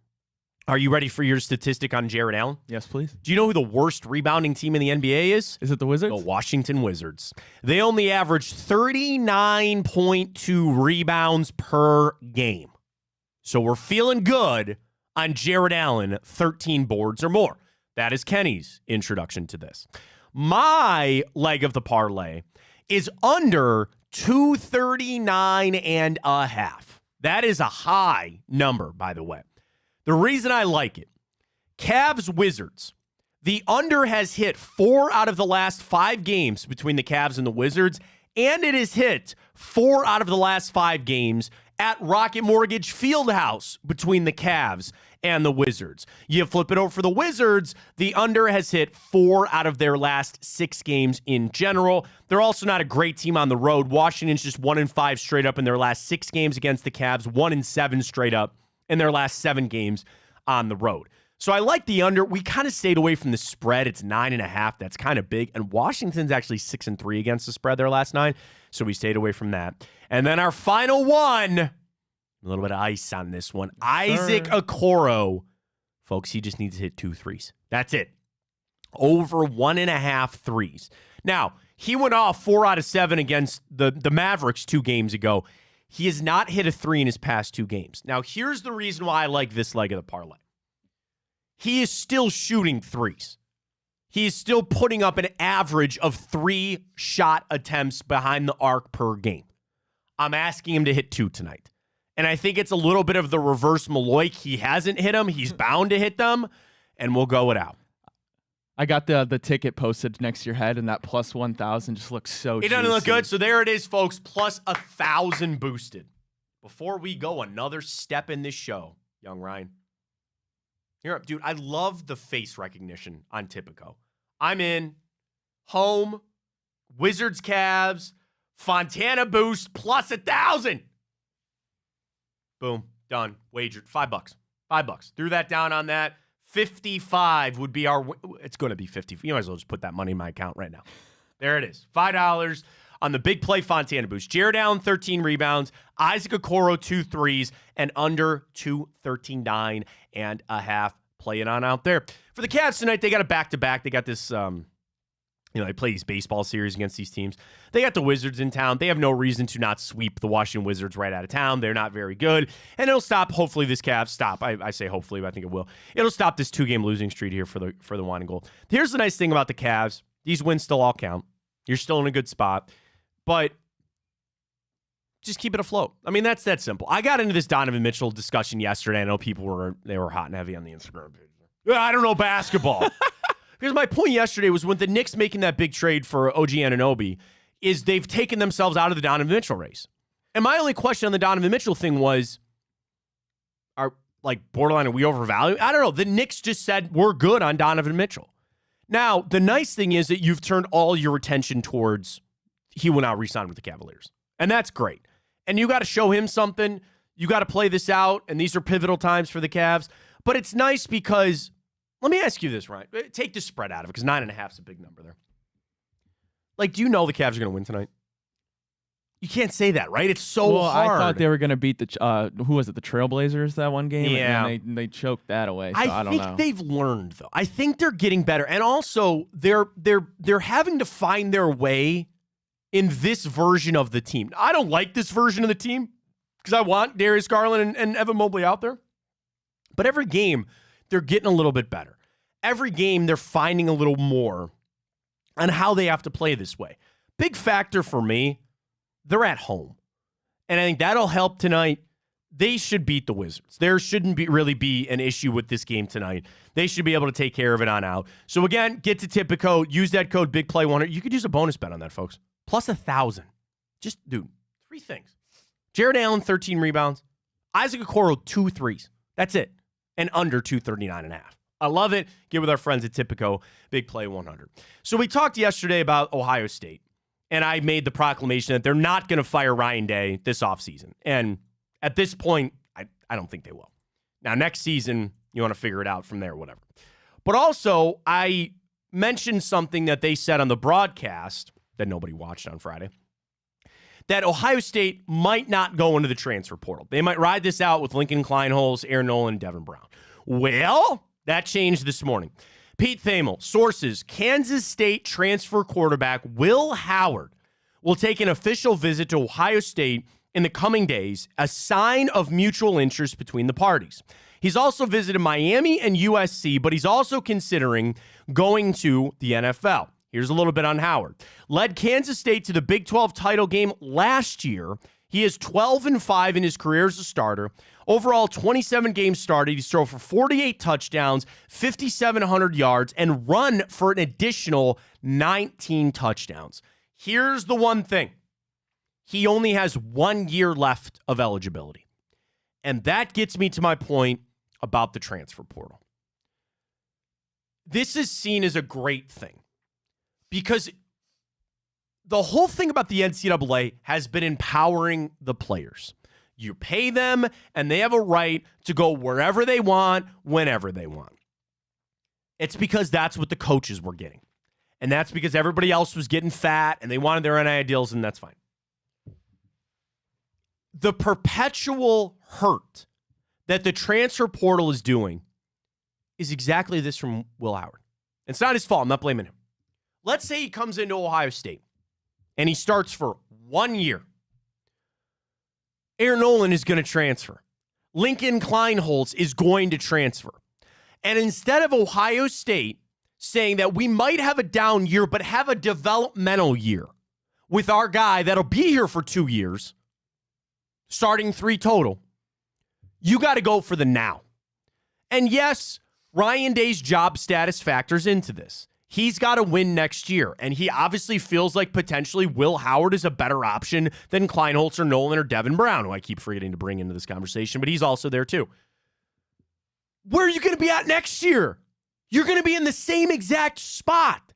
Are you ready for your statistic on Jared Allen? Yes, please. Do you know who the worst rebounding team in the NBA is? Is it the Wizards? The Washington Wizards. They only average 39.2 rebounds per game. So we're feeling good on Jared Allen, 13 boards or more. That is Kenny's introduction to this. My leg of the parlay is under 239.5. That is a high number, by the way. The reason I like it, Cavs Wizards. The under has hit 4 out of the last 5 games between the Cavs and the Wizards, and it has hit 4 out of the last 5 games at Rocket Mortgage Fieldhouse between the Cavs and the Wizards. You flip it over for the Wizards, the under has hit 4 out of their last 6 games in general. They're also not a great team on the road. Washington's just 1-5 straight up in their last 6 games against the Cavs, 1-7 straight up in their last 7 games on the road. So I like the under. We kind of stayed away from the spread. It's 9.5. That's kind of big. And Washington's actually 6-3 against the spread their last 9. So we stayed away from that. And then our final one, a little bit of ice on this one. Isaac Okoro. Folks, he just needs to hit 2 threes. That's it. Over 1.5 threes. Now, he went off 4 out of 7 against the Mavericks 2 games ago. He has not hit a 3 in his past 2 games. Now, here's the reason why I like this leg of the parlay. He is still shooting 3s. He is still putting up an average of 3 shot attempts behind the arc per game. I'm asking him to hit 2 tonight. And I think it's a little bit of the reverse Maloik. He hasn't hit them. He's bound to hit them. And we'll go it out. I got the ticket posted next to your head, and that plus 1,000 just looks so It doesn't look good. So there it is, folks. Plus 1,000 boosted. Before we go another step in this show, young Ryan. Here up, dude. I love the face recognition on Tipico. I'm in. Home. Wizards Cavs. Fontana boost plus 1,000. Boom. Done. Wagered. $5. $5. Threw that down on that. 55 would be our, it's going to be 50. You might as well just put that money in my account right now. There it is. $5 on the Big Play Fontana boost. Jared Allen, 13 rebounds. Isaac Okoro, 2 threes. And under 239.5. Play it on out there. For the Cavs tonight, they got a back-to-back. They got this, they play these baseball series against these teams. They got the Wizards in town. They have no reason to not sweep the Washington Wizards right out of town. They're not very good. And it'll stop, hopefully, this Cavs stop. I say hopefully, but I think it will. It'll stop this 2-game losing streak here for the wine and gold. Here's the nice thing about the Cavs. These wins still all count. You're still in a good spot. But just keep it afloat. I mean, that's that simple. I got into this Donovan Mitchell discussion yesterday. I know people were hot and heavy on the Instagram page. I don't know basketball. Because my point yesterday was when the Knicks making that big trade for OG Anunoby is they've taken themselves out of the Donovan Mitchell race. And my only question on the Donovan Mitchell thing was, borderline, are we overvalued? I don't know. The Knicks just said we're good on Donovan Mitchell. Now, the nice thing is that you've turned all your attention towards he will now re-sign with the Cavaliers. And that's great. And you got to show him something. You got to play this out. And these are pivotal times for the Cavs. But it's nice because, let me ask you this, Ryan. Take the spread out of it because 9.5 is a big number there. Do you know the Cavs are going to win tonight? can't say that, right? It's so hard. I thought they were going to beat the who was it? The Trailblazers that one game. Yeah, and they choked that away. So I don't know. I think they've learned though. I think they're getting better, and also they're having to find their way in this version of the team. I don't like this version of the team because I want Darius Garland and Evan Mobley out there. But every game, they're getting a little bit better. Every game, they're finding a little more on how they have to play this way. Big factor for me, they're at home. And I think that'll help tonight. They should beat the Wizards. There shouldn't really be an issue with this game tonight. They should be able to take care of it on out. So again, get to Tipico. Use that code BIGPLAY100. You could use a bonus bet on that, folks. Plus 1,000. Just, dude, 3 things. Jared Allen, 13 rebounds. Isaac Okoro, 2 threes. That's it. And under 239.5. I love it. Get with our friends at Tipico, Big Play 100. So we talked yesterday about Ohio State, and I made the proclamation that they're not going to fire Ryan Day this offseason. And at this point, I don't think they will. Now, next season, you want to figure it out from there, whatever. But also, I mentioned something that they said on the broadcast that nobody watched on Friday, that Ohio State might not go into the transfer portal. They might ride this out with Lincoln Kleinholz, Aaron Nolan, and Devin Brown. Well, that changed this morning. Pete Thamel, sources, Kansas State transfer quarterback Will Howard will take an official visit to Ohio State in the coming days, a sign of mutual interest between the parties. He's also visited Miami and USC, but he's also considering going to the NFL. Here's a little bit on Howard. Led Kansas State to the Big 12 title game last year. He is 12-5 in his career as a starter. Overall, 27 games started. He's thrown for 48 touchdowns, 5,700 yards, and run for an additional 19 touchdowns. Here's the one thing. He only has 1 year left of eligibility. And that gets me to my point about the transfer portal. This is seen as a great thing because the whole thing about the NCAA has been empowering the players. You pay them, and they have a right to go wherever they want, whenever they want. It's because that's what the coaches were getting. And that's because everybody else was getting fat, and they wanted their NIL deals, and that's fine. The perpetual hurt that the transfer portal is doing is exactly this from Will Howard. It's not his fault. I'm not blaming him. Let's say he comes into Ohio State, and he starts for 1 year. Aaron Nolan is going to transfer. Lincoln Kleinholz is going to transfer. And instead of Ohio State saying that we might have a down year, but have a developmental year with our guy that'll be here for 2 years, starting 3 total, you got to go for the now. And yes, Ryan Day's job status factors into this. He's got to win next year, and he obviously feels like potentially Will Howard is a better option than Kleinholz or Nolan or Devin Brown, who I keep forgetting to bring into this conversation, but he's also there too. Where are you going to be at next year? You're going to be in the same exact spot.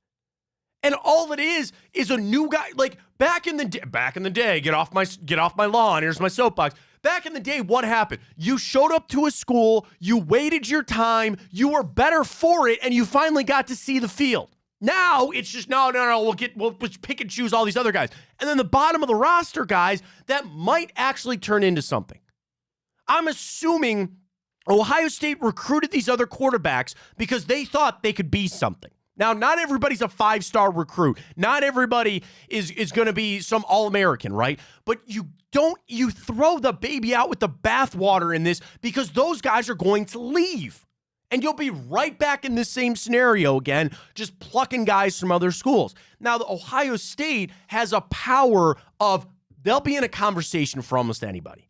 And all it is a new guy. Like back in the day, get off my lawn. Here's my soapbox. Back in the day, what happened? You showed up to a school, you waited your time, you were better for it, and you finally got to see the field. Now it's just no. We'll just pick and choose all these other guys, and then the bottom of the roster guys that might actually turn into something. I'm assuming Ohio State recruited these other quarterbacks because they thought they could be something. Now, not everybody's a 5-star recruit. Not everybody is going to be some All-American, right? But you throw the baby out with the bathwater in this because those guys are going to leave. And you'll be right back in this same scenario again, just plucking guys from other schools. Now, the Ohio State has a power of, they'll be in a conversation for almost anybody.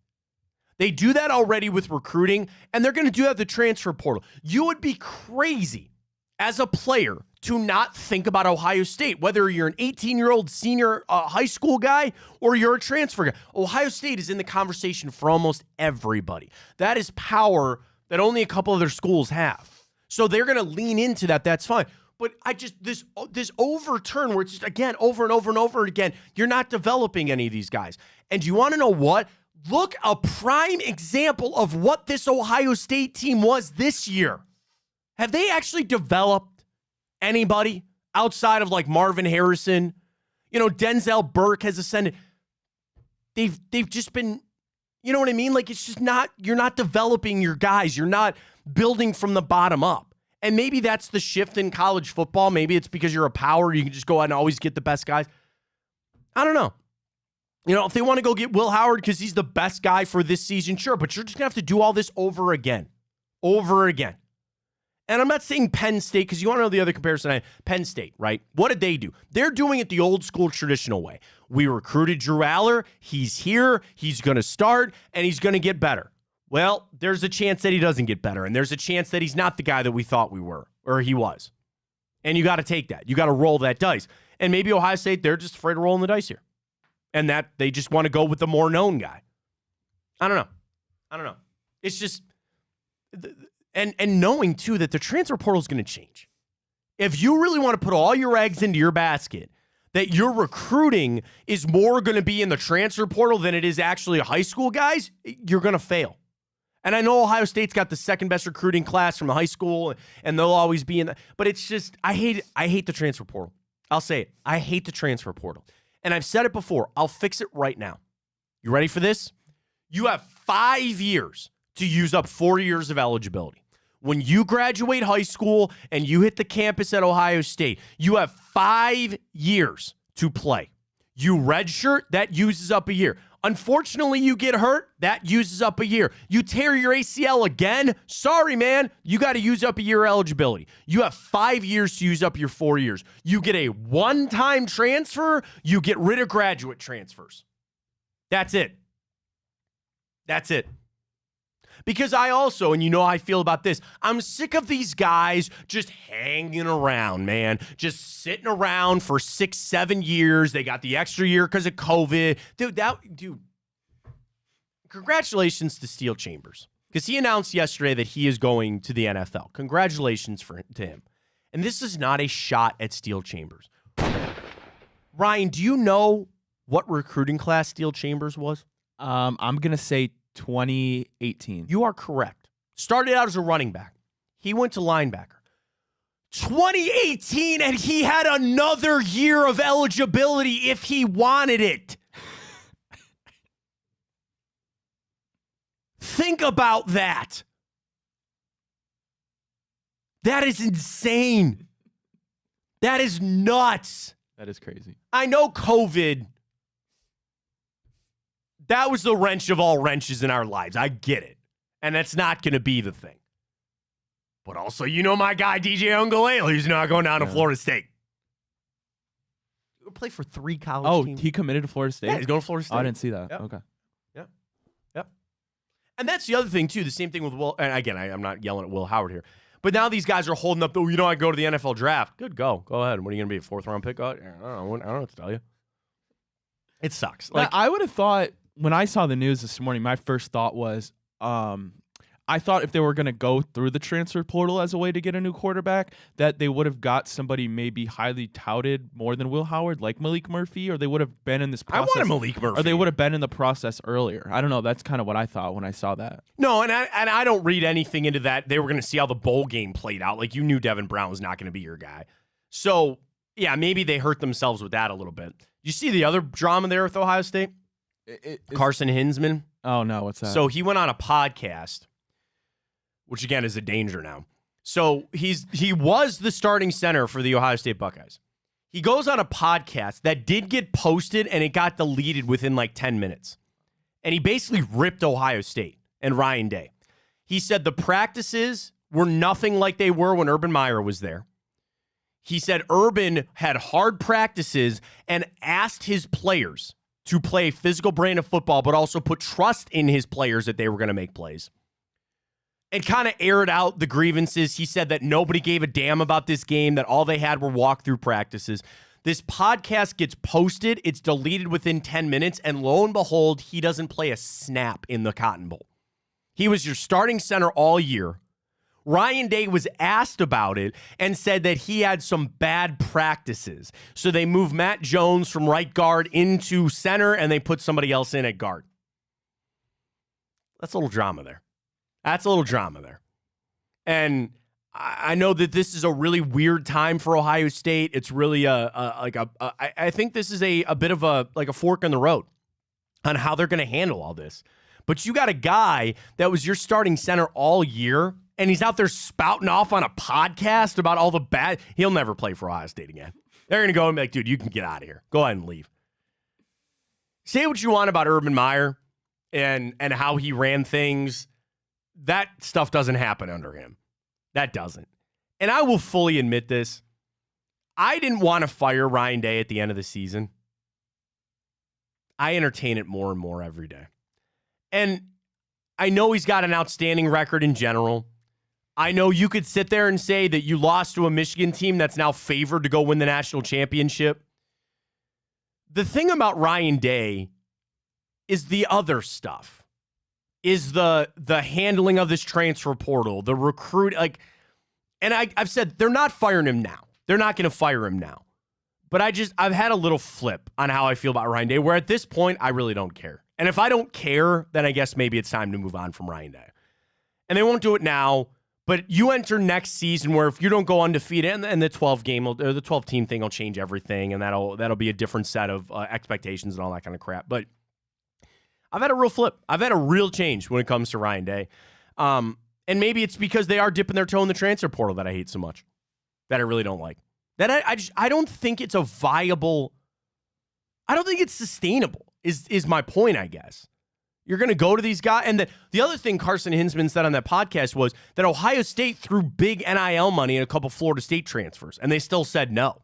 They do that already with recruiting, and they're going to do that at the transfer portal. You would be crazy as a player to not think about Ohio State, whether you're an 18-year-old senior high school guy or you're a transfer guy. Ohio State is in the conversation for almost everybody. That is power that only a couple of their schools have. So they're going to lean into that. That's fine. But this overturn where it's just, again, over and over and over again, you're not developing any of these guys. And you want to know what? Look, a prime example of what this Ohio State team was this year. Have they actually developed anybody outside of like Marvin Harrison? You know, Denzel Burke has ascended. they've just been, you know what I mean? Like, it's just not, you're not developing your guys. You're not building from the bottom up. And maybe that's the shift in college football. Maybe it's because you're a power. You can just go out and always get the best guys. I don't know. You know, if they want to go get Will Howard because he's the best guy for this season, sure. But you're just going to have to do all this over again. Over again. And I'm not saying Penn State, because you want to know the other comparison. Penn State, right? What did they do? They're doing it the old school traditional way. We recruited Drew Aller. He's here. He's going to start, and he's going to get better. Well, there's a chance that he doesn't get better, and there's a chance that he's not the guy that we thought we were, or he was. And you got to take that. You got to roll that dice. And maybe Ohio State, they're just afraid of rolling the dice here. And that they just want to go with the more known guy. I don't know. It's just, and knowing, too, that the transfer portal is going to change. If you really want to put all your eggs into your basket, that your recruiting is more going to be in the transfer portal than it is actually high school guys, you're going to fail. And I know Ohio State's got the second best recruiting class from the high school, and they'll always be in the, but it's just, I hate the transfer portal. I'll say it. I hate the transfer portal. And I've said it before. I'll fix it right now. You ready for this? You have 5 years to use up 4 years of eligibility. When you graduate high school and you hit the campus at Ohio State, you have 5 years to play. You redshirt, that uses up a year. Unfortunately, you get hurt, that uses up a year. You tear your ACL again, sorry, man, you got to use up a year eligibility. You have 5 years to use up your 4 years. You get a one-time transfer, you get rid of graduate transfers. That's it. That's it. Because I also, and you know how I feel about this, I'm sick of these guys just hanging around, man. Just sitting around for 6, 7 years. They got the extra year because of COVID. Dude, congratulations to Steel Chambers. Because he announced yesterday that he is going to the NFL. Congratulations to him. And this is not a shot at Steel Chambers. Ryan, do you know what recruiting class Steel Chambers was? I'm going to say 2018. You are correct. Started out as a running back. He went to linebacker. 2018, and he had another year of eligibility if he wanted it. Think about that. That is insane. That is nuts. That is crazy. I know COVID, that was the wrench of all wrenches in our lives. I get it. And that's not going to be the thing. But also, you know my guy, DJ Ungalale, who's not going down to Florida State. He would play for 3 college teams. He committed to Florida State? Yeah, he's going to Florida State. Oh, I didn't see that. Yep. Okay. Yep. And that's the other thing, too. The same thing with Will. And again, I'm not yelling at Will Howard here. But now these guys are holding up, I go to the NFL draft. Good, go. Go ahead. What are you going to be, a 4th-round pick? I don't know what to tell you. It sucks. Like, I would have thought, when I saw the news this morning, my first thought was, I thought if they were going to go through the transfer portal as a way to get a new quarterback, that they would have got somebody maybe highly touted more than Will Howard, like Malik Murphy, or they would have been in this process. I wanted Malik Murphy. Or they would have been in the process earlier. I don't know. That's kind of what I thought when I saw that. No, and I don't read anything into that. They were going to see how the bowl game played out. Like, you knew Devin Brown was not going to be your guy. So, yeah, maybe they hurt themselves with that a little bit. You see the other drama there with Ohio State? Carson Hinsman. Oh, no. What's that? So he went on a podcast, which again is a danger now. So he was the starting center for the Ohio State Buckeyes. He goes on a podcast that did get posted and it got deleted within like 10 minutes. And he basically ripped Ohio State and Ryan Day. He said the practices were nothing like they were when Urban Meyer was there. He said Urban had hard practices and asked his players to play a physical brand of football, but also put trust in his players that they were going to make plays. And kind of aired out the grievances. He said that nobody gave a damn about this game, that all they had were walkthrough practices. This podcast gets posted, it's deleted within 10 minutes, and lo and behold, he doesn't play a snap in the Cotton Bowl. He was your starting center all year. Ryan Day was asked about it and said that he had some bad practices. So they moved Matt Jones from right guard into center, and they put somebody else in at guard. That's a little drama there. And I know that this is a really weird time for Ohio State. It's really I think this is a bit of a fork in the road. on how they're going to handle all this. But you got a guy that was your starting center all year, and he's out there spouting off on a podcast about all the bad. He'll never play for Ohio State again. They're going to go and be like, dude, you can get out of here. Go ahead and leave. Say what you want about Urban Meyer and how he ran things. That stuff doesn't happen under him. That doesn't. And I will fully admit this. I didn't want to fire Ryan Day at the end of the season. I entertain it more and more every day. And I know he's got an outstanding record in general. I know you could sit there and say that you lost to a Michigan team that's now favored to go win the national championship. The thing about Ryan Day is the other stuff, is the handling of this transfer portal, the recruit. And I've said they're not firing him now. They're not going to fire him now. But I've had a little flip on how I feel about Ryan Day, where at this point, I really don't care. And if I don't care, then I guess maybe it's time to move on from Ryan Day. And they won't do it now, but you enter next season where if you don't go undefeated, and the 12 team thing will change everything, and that'll be a different set of expectations and all that kind of crap. But I've had a real flip. I've had a real change when it comes to Ryan Day. And maybe it's because they are dipping their toe in the transfer portal that I hate so much, that I really don't like. That I don't think it's a viable. I don't think it's sustainable. Is my point, I guess. You're going to go to these guys. And the other thing Carson Hinsman said on that podcast was that Ohio State threw big NIL money in a couple Florida State transfers, and they still said no.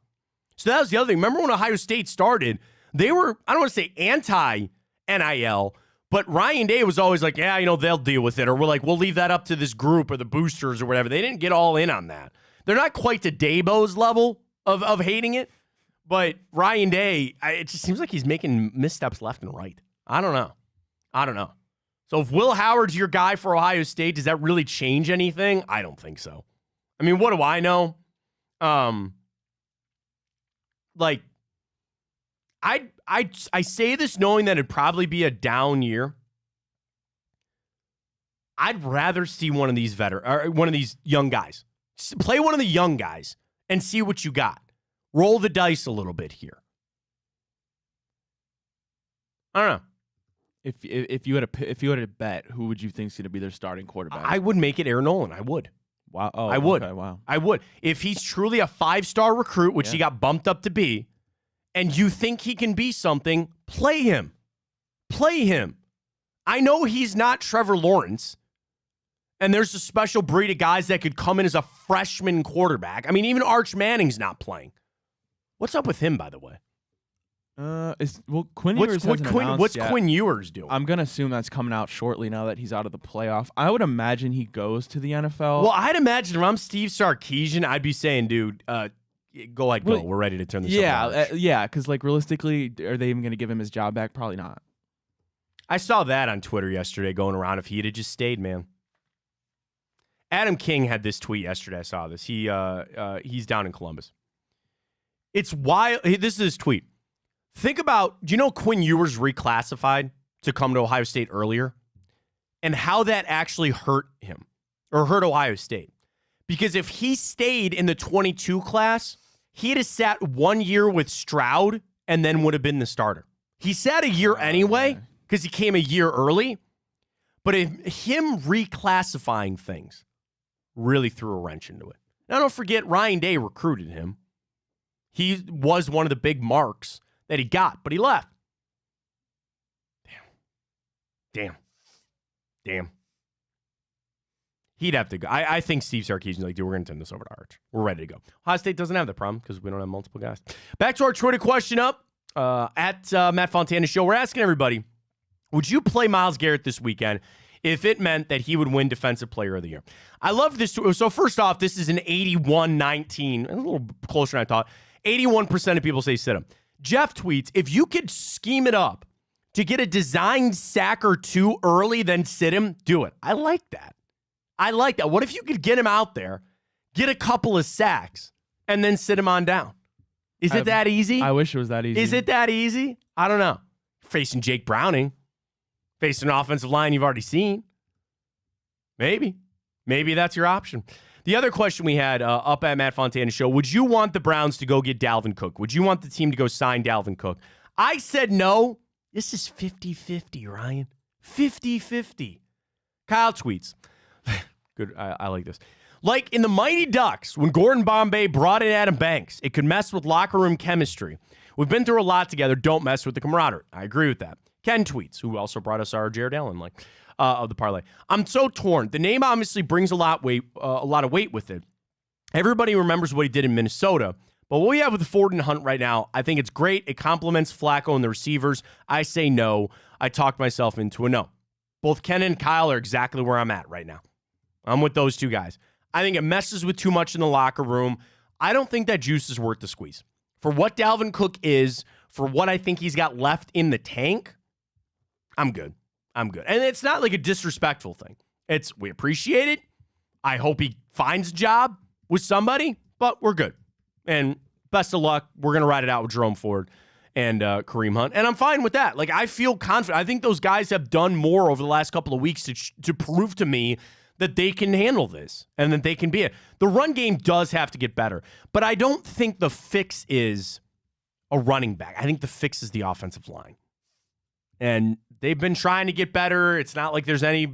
So that was the other thing. Remember when Ohio State started, they were, I don't want to say anti-NIL, but Ryan Day was always like, yeah, they'll deal with it. Or we'll leave that up to this group or the boosters or whatever. They didn't get all in on that. They're not quite to Dabo's level of hating it, but Ryan Day, it just seems like he's making missteps left and right. I don't know. So if Will Howard's your guy for Ohio State, does that really change anything? I don't think so. I mean, what do I know? I say this knowing that it'd probably be a down year. I'd rather see one of these one of these young guys. Play one of the young guys and see what you got. Roll the dice a little bit here. I don't know. If you had to bet, who would you think's going to be their starting quarterback? I would make it Aaron Nolan. I would. Wow. Oh, I would. Okay, wow. I would. If he's truly a 5-star recruit, which he got bumped up to be, and you think he can be something, play him. Play him. I know he's not Trevor Lawrence, and there's a special breed of guys that could come in as a freshman quarterback. I mean, even Arch Manning's not playing. What's up with him, by the way? Quinn Ewers hasn't announced what's yet. Quinn Ewers doing? I'm gonna assume that's coming out shortly now that he's out of the playoff. I would imagine he goes to the NFL. Well, I'd imagine if I'm Steve Sarkisian, I'd be saying, dude, go ahead, go. We're ready to turn this over. Yeah, because realistically, are they even gonna give him his job back? Probably not. I saw that on Twitter yesterday going around if he had just stayed, man. Adam King had this tweet yesterday. I saw this. He's down in Columbus. It's wild. This is his tweet. Think about, do you know Quinn Ewers reclassified to come to Ohio State earlier? And how that actually hurt him or hurt Ohio State. Because if he stayed in the 22 class, he'd have sat 1 year with Stroud and then would have been the starter. He sat a year anyway because he came a year early. But him reclassifying things really threw a wrench into it. Now, don't forget, Ryan Day recruited him. He was one of the big marks that he got, but he left. Damn. He'd have to go. I think Steve Sarkisian's like, dude, we're going to turn this over to Arch. We're ready to go. Ohio State doesn't have that problem because we don't have multiple guys. Back to our Twitter question up at Matt Fontana Show. We're asking everybody, would you play Myles Garrett this weekend if it meant that he would win Defensive Player of the Year? I love this. So first off, this is an 81-19. A little closer than I thought. 81% of people say sit him. Jeff tweets, if you could scheme it up to get a designed sack or two early, then sit him, do it. I like that. What if you could get him out there, get a couple of sacks, and then sit him on down? Is it that easy? I wish it was that easy. Is it that easy? I don't know. Facing Jake Browning, facing an offensive line you've already seen. Maybe that's your option. The other question we had up at Matt Fontana Show, would you want the Browns to go get Dalvin Cook? Would you want the team to go sign Dalvin Cook? I said no This is 50-50, Ryan. 50-50. Kyle tweets. Good. I like this. Like in the Mighty Ducks, when Gordon Bombay brought in Adam Banks, it could mess with locker room chemistry. We've been through a lot together. Don't mess with the camaraderie. I agree with that. Ken tweets, who also brought us our Jared Allen of the parlay. I'm so torn. The name obviously brings a lot of weight with it. Everybody remembers what he did in Minnesota. But what we have with Ford and Hunt right now, I think it's great. It complements Flacco and the receivers. I say no. I talked myself into a no. Both Ken and Kyle are exactly where I'm at right now. I'm with those two guys. I think it messes with too much in the locker room. I don't think that juice is worth the squeeze. For what Dalvin Cook is, for what I think he's got left in the tank, I'm good. And it's not like a disrespectful thing. We appreciate it. I hope he finds a job with somebody, but we're good. And best of luck. We're going to ride it out with Jerome Ford and Kareem Hunt. And I'm fine with that. Like, I feel confident. I think those guys have done more over the last couple of weeks to prove to me that they can handle this and that they can be it. The run game does have to get better, but I don't think the fix is a running back. I think the fix is the offensive line. And they've been trying to get better. It's not like there's any,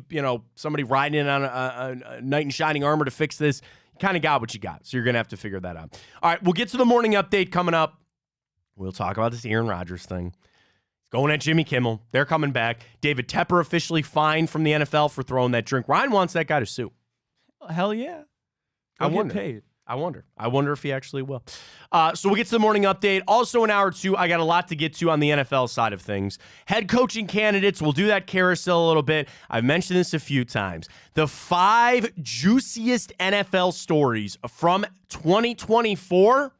somebody riding in on a knight in shining armor to fix this. You kind of got what you got, so you're going to have to figure that out. All right, we'll get to the morning update coming up. We'll talk about this Aaron Rodgers thing. Going at Jimmy Kimmel. They're coming back. David Tepper officially fined from the NFL for throwing that drink. Ryan wants that guy to sue. Hell yeah. I wonder. Paid. I wonder if he actually will. So we'll get to the morning update. Also in hour 2, I got a lot to get to on the NFL side of things. Head coaching candidates. We'll do that carousel a little bit. I've mentioned this a few times. The 5 juiciest NFL stories from 2024.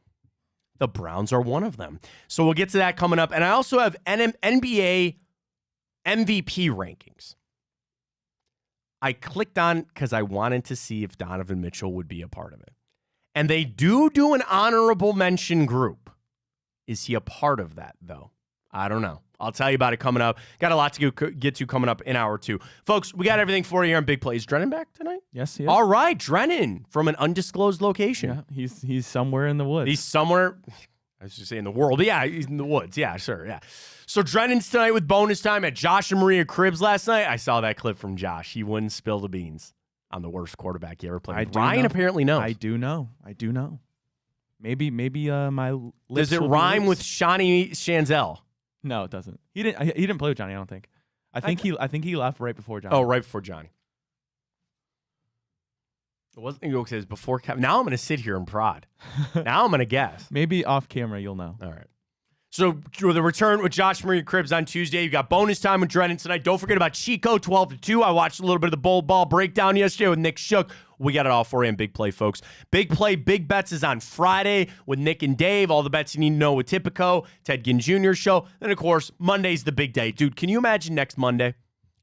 The Browns are one of them. So we'll get to that coming up. And I also have NBA MVP rankings. I clicked on because I wanted to see if Donovan Mitchell would be a part of it. And they do an honorable mention group. Is he a part of that, though? I don't know. I'll tell you about it coming up. Got a lot to get to coming up in hour 2. Folks, we got everything for you here on Big Play. Is Drennan back tonight? Yes, he is. All right, Drennan from an undisclosed location. Yeah, he's somewhere in the woods. He's somewhere, I was just saying the world. But yeah, he's in the woods. Yeah, sure, yeah. So Drennan's tonight with bonus time at Josh and Maria Cribs last night. I saw that clip from Josh. He wouldn't spill the beans on the worst quarterback he ever played. Ryan apparently knows. I do know. Maybe my lips Does it rhyme with Shawnee Shanzel? No, it doesn't. He didn't play with Johnny, I don't think. I think he left right before Johnny. Oh, right before Johnny. It wasn't it was before Kevin. Now I'm going to sit here and prod. Now I'm going to guess. Maybe off camera you'll know. All right. So the return with Josh Maria Cribs on Tuesday. You got bonus time with Drennan tonight. Don't forget about Chico 12-2. I watched a little bit of the bowl ball breakdown yesterday with Nick Shook. We got it all for you in Big Play, folks. Big Play, Big Bets is on Friday with Nick and Dave. All the bets you need to know with Tipico, Ted Ginn Jr.'s show. Then, of course, Monday's the big day. Dude, can you imagine next Monday?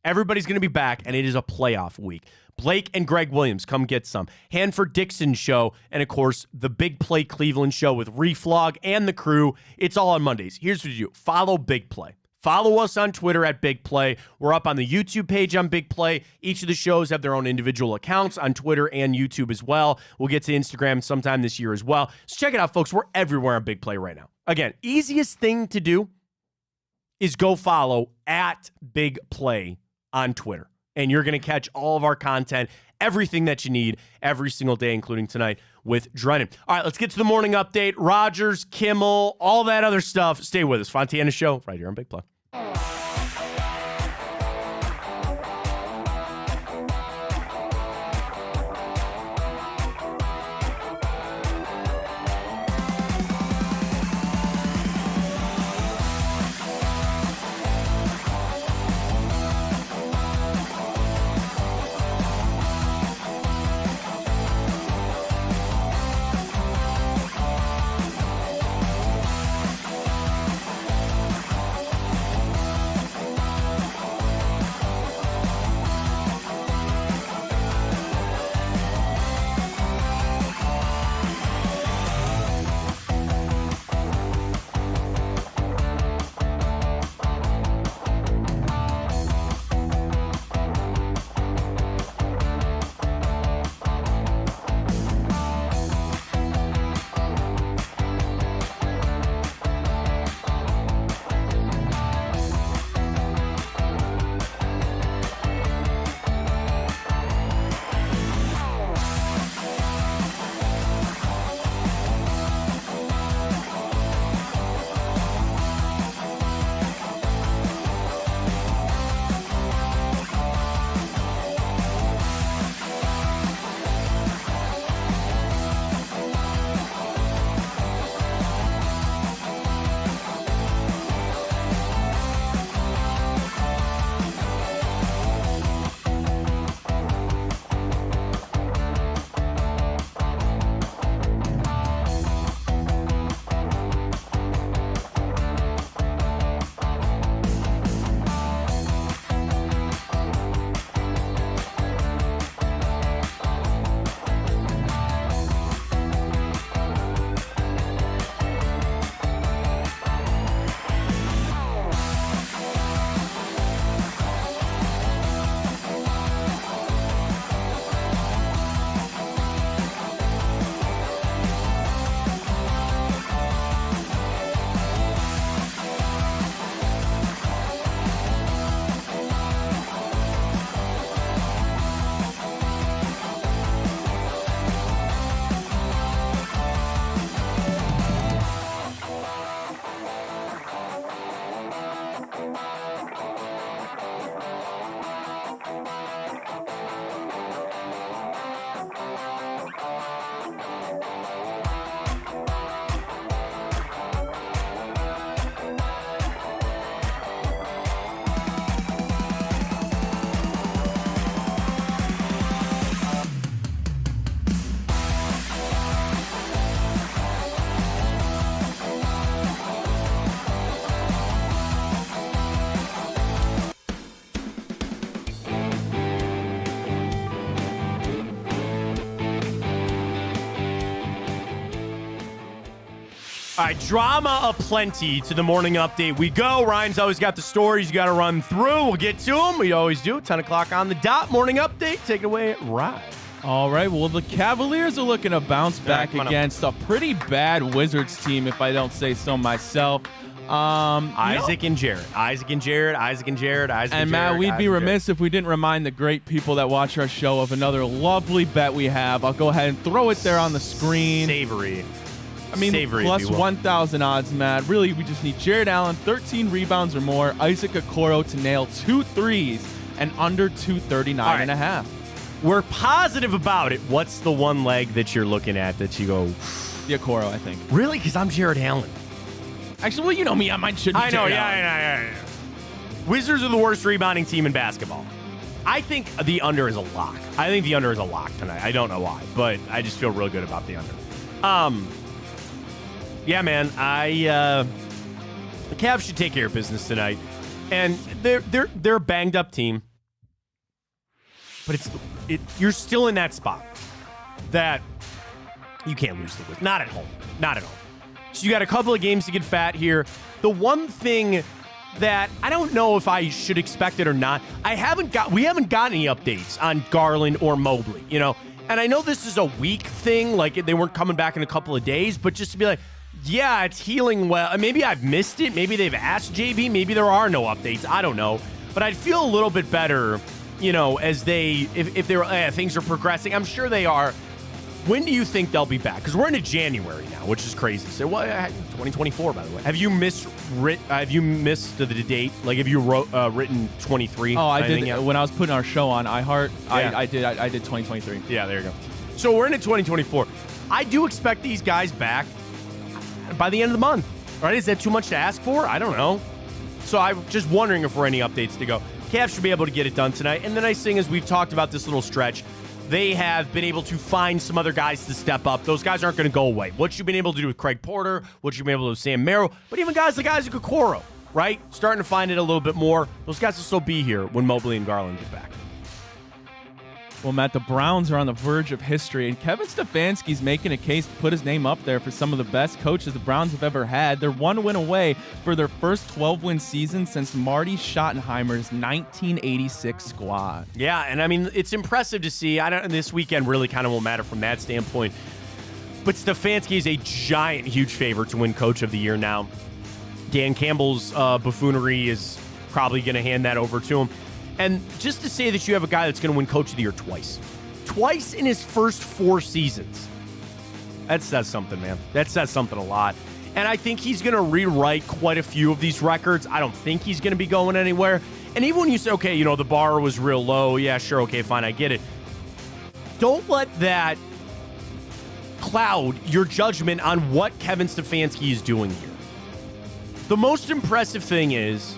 Everybody's going to be back, and it is a playoff week. Blake and Greg Williams, come get some. Hanford Dixon show, and, of course, the Big Play Cleveland show with Reflog and the crew. It's all on Mondays. Here's what you do. Follow Big Play. Follow us on Twitter at Big Play. We're up on the YouTube page on Big Play. Each of the shows have their own individual accounts on Twitter and YouTube as well. We'll get to Instagram sometime this year as well. So check it out, folks. We're everywhere on Big Play right now. Again, easiest thing to do is go follow at Big Play on Twitter. And you're going to catch all of our content, everything that you need every single day, including tonight with Drennan. All right, let's get to the morning update. Rodgers, Kimmel, all that other stuff. Stay with us. Fontana Show right here on Big Play. All right, drama aplenty to the morning update. We go. Ryan's always got the stories you got to run through. We'll get to them. We always do. 10 o'clock on the dot. Morning update. Take it away, Ryan. All right, well, the Cavaliers are looking to bounce back against a pretty bad Wizards team, if I don't say so myself. Isaac and Jared. And Matt, we'd be remiss if we didn't remind the great people that watch our show of another lovely bet we have. I'll go ahead and throw it there on the screen. Savory. I mean, Savory, plus 1,000 odds, Matt. Really, we just need Jared Allen, 13 rebounds or more, Isaac Okoro to nail 2 threes, and under 239 and a half. We're positive about it. What's the one leg that you're looking at that you go? The Okoro, I think. Really? Because I'm Jared Allen. Actually, well, you know me. I might should be Jared Allen. Yeah. Wizards are the worst rebounding team in basketball. I think the under is a lock. I think the under is a lock tonight. I don't know why, but I just feel real good about the under. Yeah, man. The Cavs should take care of business tonight, and they're a banged up team, but you're still in that spot that you can't lose the Wizards. Not at home. So you got a couple of games to get fat here. The one thing that I don't know if I should expect it or not, we haven't gotten any updates on Garland or Mobley, And I know this is a week thing, like they weren't coming back in a couple of days, but just to be like, yeah, it's healing well. Maybe I've missed it. Maybe they've asked JB. Maybe there are no updates. I don't know. But I'd feel a little bit better, as if things are progressing. I'm sure they are. When do you think they'll be back? Because we're into January now, which is crazy. So, 2024, by the way. Have you missed the date? Like, have you written 23? Oh, I did. When I was putting our show on iHeart, yeah. I did 2023. Yeah, there you go. So we're into 2024. I do expect these guys back by the end of the month. Right? Is that too much to ask for? I don't know. So I'm just wondering if we're any updates to go. Cavs should be able to get it done tonight. And the nice thing is we've talked about this little stretch. They have been able to find some other guys to step up. Those guys aren't going to go away. What you've been able to do with Craig Porter, what you've been able to do with Sam Merrill, but even guys like Isaac Okoro, right? Starting to find it a little bit more. Those guys will still be here when Mobley and Garland get back. Well, Matt, the Browns are on the verge of history, and Kevin Stefanski's making a case to put his name up there for some of the best coaches the Browns have ever had. They're 1 win away for their first 12-win season since Marty Schottenheimer's 1986 squad. Yeah, and I mean, it's impressive to see. This weekend really kind of won't matter from that standpoint, but Stefanski is a giant, huge favorite to win Coach of the Year now. Dan Campbell's buffoonery is probably going to hand that over to him. And just to say that you have a guy that's going to win Coach of the Year twice in his first 4 seasons, that says something, man. That says something a lot. And I think he's going to rewrite quite a few of these records. I don't think he's going to be going anywhere. And even when you say, okay, the bar was real low, yeah, sure, okay, fine, I get it. Don't let that cloud your judgment on what Kevin Stefanski is doing here. The most impressive thing is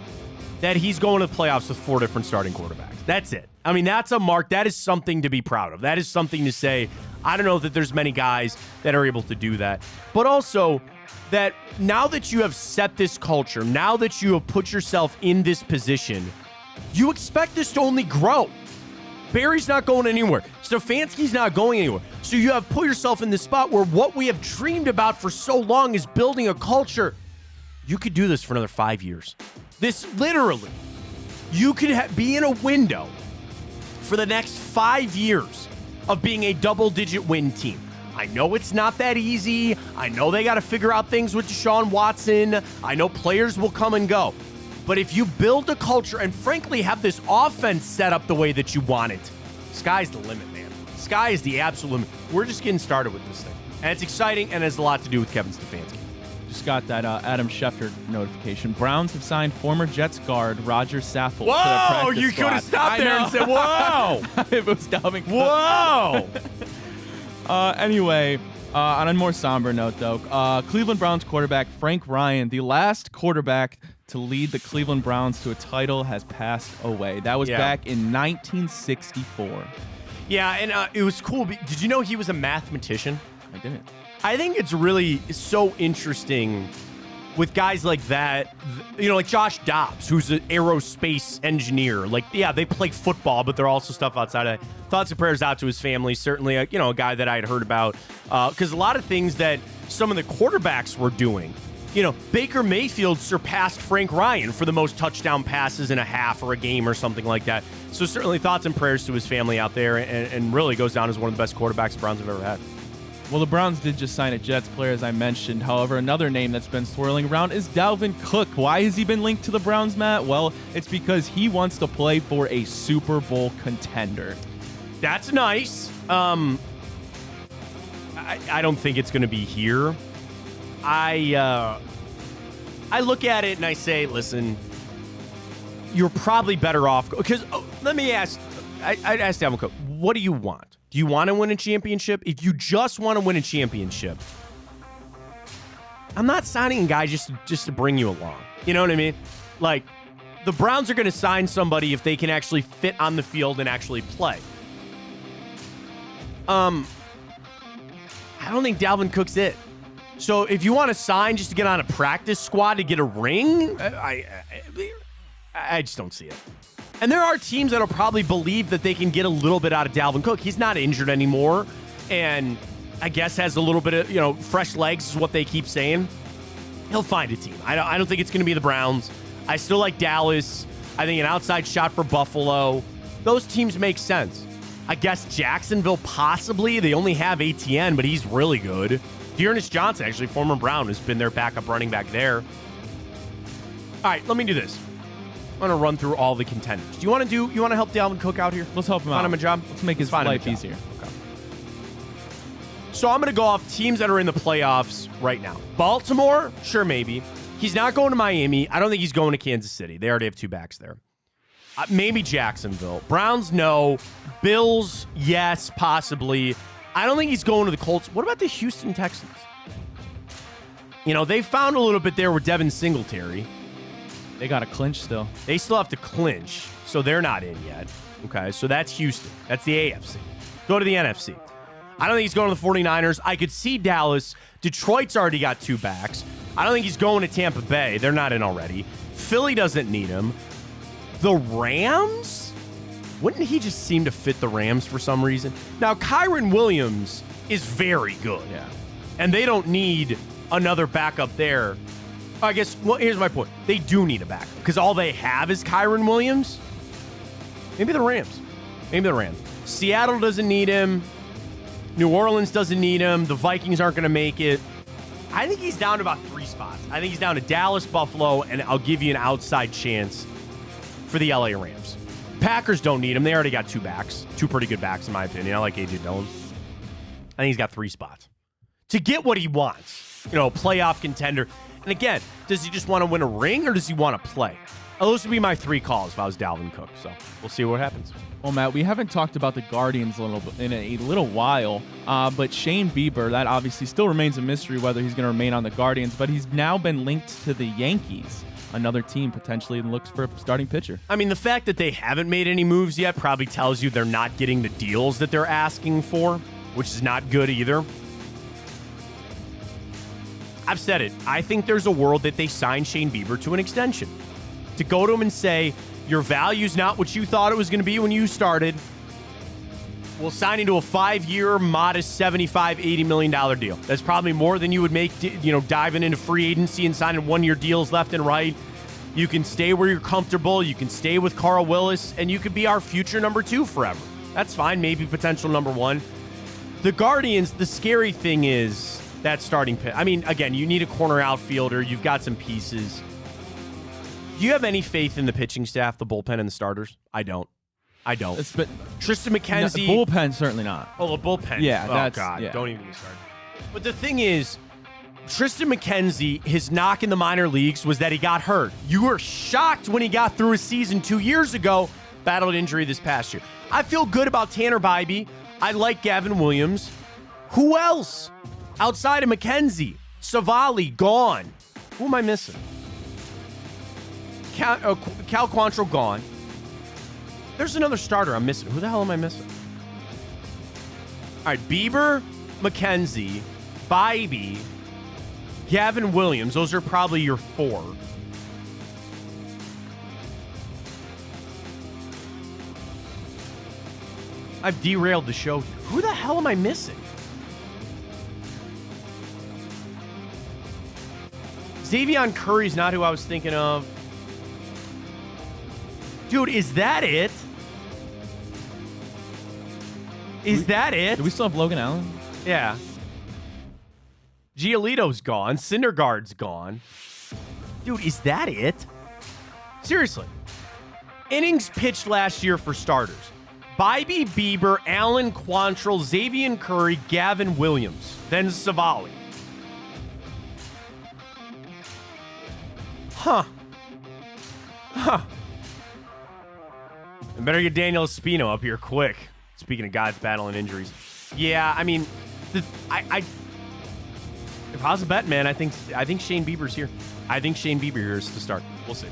that he's going to the playoffs with 4 different starting quarterbacks. That's it. I mean, that's a mark. That is something to be proud of. That is something to say, I don't know that there's many guys that are able to do that. But also that now that you have set this culture, now that you have put yourself in this position, you expect this to only grow. Barry's not going anywhere. Stefanski's not going anywhere. So you have put yourself in this spot where what we have dreamed about for so long is building a culture. You could do this for another 5 years. This literally, you could be in a window for the next 5 years of being a double-digit win team. I know it's not that easy. I know they got to figure out things with Deshaun Watson. I know players will come and go. But if you build a culture and frankly have this offense set up the way that you want it, sky's the limit, man. Sky is the absolute limit. We're just getting started with this thing. And it's exciting and has a lot to do with Kevin Stefanski. Just got that Adam Schefter notification. Browns have signed former Jets guard Roger Saffold. Whoa! You could have stopped there and said, "Whoa!" If it was Dalvin Cook. Whoa! Anyway, on a more somber note, though, Cleveland Browns quarterback Frank Ryan, the last quarterback to lead the Cleveland Browns to a title, has passed away. That was back in 1964. Yeah, and it was cool. Did you know he was a mathematician? I didn't. I think it's really so interesting with guys like that, like Josh Dobbs, who's an aerospace engineer. Like, yeah, they play football, but they're also stuff outside of that. Thoughts and prayers out to his family. Certainly, a guy that I had heard about. Because a lot of things that some of the quarterbacks were doing. Baker Mayfield surpassed Frank Ryan for the most touchdown passes in a half or a game or something like that. So certainly thoughts and prayers to his family out there, and really goes down as one of the best quarterbacks the Browns have ever had. Well, the Browns did just sign a Jets player, as I mentioned. However, another name that's been swirling around is Dalvin Cook. Why has he been linked to the Browns, Matt? Well, it's because he wants to play for a Super Bowl contender. That's nice. I don't think it's going to be here. I look at it and I say, listen, you're probably better off. Because let me ask, I'd ask Dalvin Cook, what do you want? Do you want to win a championship? If you just want to win a championship, I'm not signing a guy just to bring you along. You know what I mean? Like, the Browns are going to sign somebody if they can actually fit on the field and actually play. I don't think Dalvin Cook's it. So if you want to sign just to get on a practice squad to get a ring, I just don't see it. And there are teams that'll probably believe that they can get a little bit out of Dalvin Cook. He's not injured anymore, and I guess has a little bit of, fresh legs is what they keep saying. He'll find a team. I don't think it's going to be the Browns. I still like Dallas. I think an outside shot for Buffalo. Those teams make sense. I guess Jacksonville possibly. They only have ATN, but he's really good. Dearness Johnson, actually, former Brown, has been their backup running back there. All right, let me do this. I'm going to run through all the contenders. You want to help Dalvin Cook out here? Let's help him out. Find him a job? Let's make his life easier. Okay. So I'm going to go off teams that are in the playoffs right now. Baltimore, sure, maybe. He's not going to Miami. I don't think he's going to Kansas City. They already have two backs there. Maybe Jacksonville. Browns, no. Bills, yes, possibly. I don't think he's going to the Colts. What about the Houston Texans? They found a little bit there with Devin Singletary. They got to clinch still. They still have to clinch, so they're not in yet. Okay, so that's Houston. That's the AFC. Go to the NFC. I don't think he's going to the 49ers. I could see Dallas. Detroit's already got two backs. I don't think he's going to Tampa Bay. They're not in already. Philly doesn't need him. The Rams? Wouldn't he just seem to fit the Rams for some reason? Now, Kyren Williams is very good. Yeah. And they don't need another backup there. I guess, well, here's my point. They do need a backup because all they have is Kyren Williams. Maybe the Rams. Seattle doesn't need him. New Orleans doesn't need him. The Vikings aren't going to make it. I think he's down to about 3 spots. I think he's down to Dallas, Buffalo, and I'll give you an outside chance for the LA Rams. Packers don't need him. They already got two backs. Two pretty good backs, in my opinion. I like A.J. Dillon. I think he's got 3 spots. To get what he wants, playoff contender. And again, does he just want to win a ring or does he want to play? Those would be my 3 calls if I was Dalvin Cook. So we'll see what happens. Well, Matt, we haven't talked about the Guardians in a little while, but Shane Bieber, that obviously still remains a mystery whether he's going to remain on the Guardians, but he's now been linked to the Yankees. Another team potentially looks for a starting pitcher. I mean, the fact that they haven't made any moves yet probably tells you they're not getting the deals that they're asking for, which is not good either. I've said it. I think there's a world that they sign Shane Bieber to an extension. To go to him and say, your value's not what you thought it was going to be when you started. We'll sign into a 5-year, modest $75, $80 million deal. That's probably more than you would make, diving into free agency and signing 1-year deals left and right. You can stay where you're comfortable. You can stay with Carl Willis, and you could be our future number 2 forever. That's fine. Maybe potential number 1. The Guardians, the scary thing is that starting pitch. I mean, again, you need a corner outfielder. You've got some pieces. Do you have any faith in the pitching staff, the bullpen, and the starters? I don't. Tristan McKenzie. No, bullpen, certainly not. Oh, the bullpen. Yeah, that's... Oh, God. Yeah. Don't even get me started. But the thing is, Tristan McKenzie, his knock in the minor leagues was that he got hurt. You were shocked when he got through his season 2 years ago, battled injury this past year. I feel good about Tanner Bybee. I like Gavin Williams. Who else? Outside of McKenzie. Savali, gone. Who am I missing? Cal Quantrill, gone. There's another starter I'm missing. Who the hell am I missing? All right, Bieber, McKenzie, Bybee, Gavin Williams. Those are probably your 4. I've derailed the show. Who the hell am I missing? Xavier Curry's not who I was thinking of. Dude, is that it? Is that it? Do we still have Logan Allen? Yeah. Giolito's gone. Syndergaard's gone. Dude, is that it? Seriously. Innings pitched last year for starters. Bybee, Bieber, Allen, Quantrill, Xavier Curry, Gavin Williams. Then Savali. Huh. I better get Daniel Espino up here quick. Speaking of guys battling injuries. Yeah, I mean, if I was a bet, man, I think Shane Bieber's here. I think Shane Bieber here is to start. We'll see.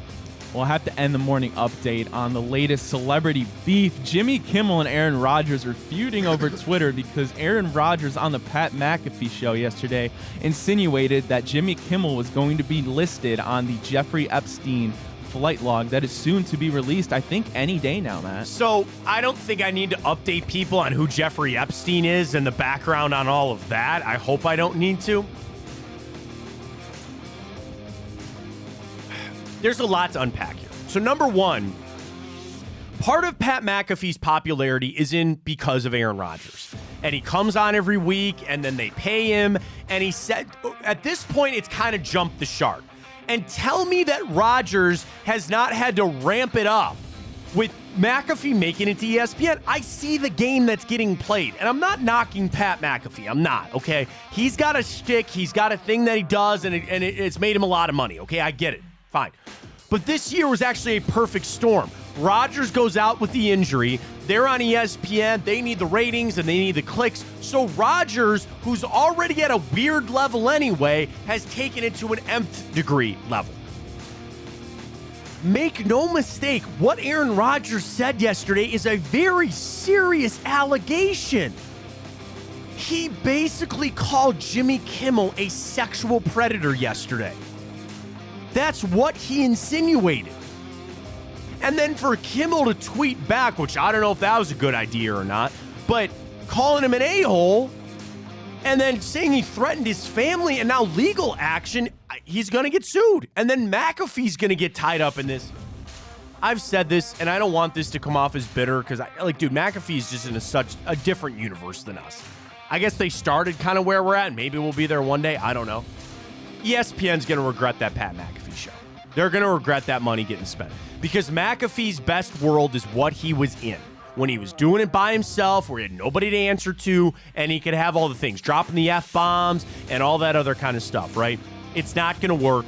We'll have to end the morning update on the latest celebrity beef. Jimmy Kimmel and Aaron Rodgers are feuding over Twitter because Aaron Rodgers on the Pat McAfee show yesterday insinuated that Jimmy Kimmel was going to be listed on the Jeffrey Epstein flight log that is soon to be released, I think, any day now, Matt. So I don't think I need to update people on who Jeffrey Epstein is and the background on all of that. I hope I don't need to. There's a lot to unpack here. So number one, part of Pat McAfee's popularity is because of Aaron Rodgers. And he comes on every week, and then they pay him. And he said, at this point, it's kind of jumped the shark. And tell me that Rodgers has not had to ramp it up with McAfee making it to ESPN. I see the game that's getting played. And I'm not knocking Pat McAfee. I'm not, okay? He's got a shtick. He's got a thing that he does, and it's made him a lot of money, okay? I get it. Fine. But this year was actually a perfect storm. Rodgers goes out with the injury. They're on ESPN. They need the ratings and they need the clicks. So Rodgers, who's already at a weird level anyway, has taken it to an nth degree level. Make no mistake, what Aaron Rodgers said yesterday is a very serious allegation. He basically called Jimmy Kimmel a sexual predator yesterday. That's what he insinuated. And then for Kimmel to tweet back, which I don't know if that was a good idea or not, but calling him an a-hole and then saying he threatened his family and now legal action, he's going to get sued. And then McAfee's going to get tied up in this. I've said this, and I don't want this to come off as bitter because, dude, McAfee is just in such a different universe than us. I guess they started kind of where we're at, and maybe we'll be there one day. I don't know. ESPN's going to regret that Pat McAfee show. They're going to regret that money getting spent because McAfee's best world is what he was in when he was doing it by himself, where he had nobody to answer to, and he could have all the things, dropping the F-bombs and all that other kind of stuff, right? It's not going to work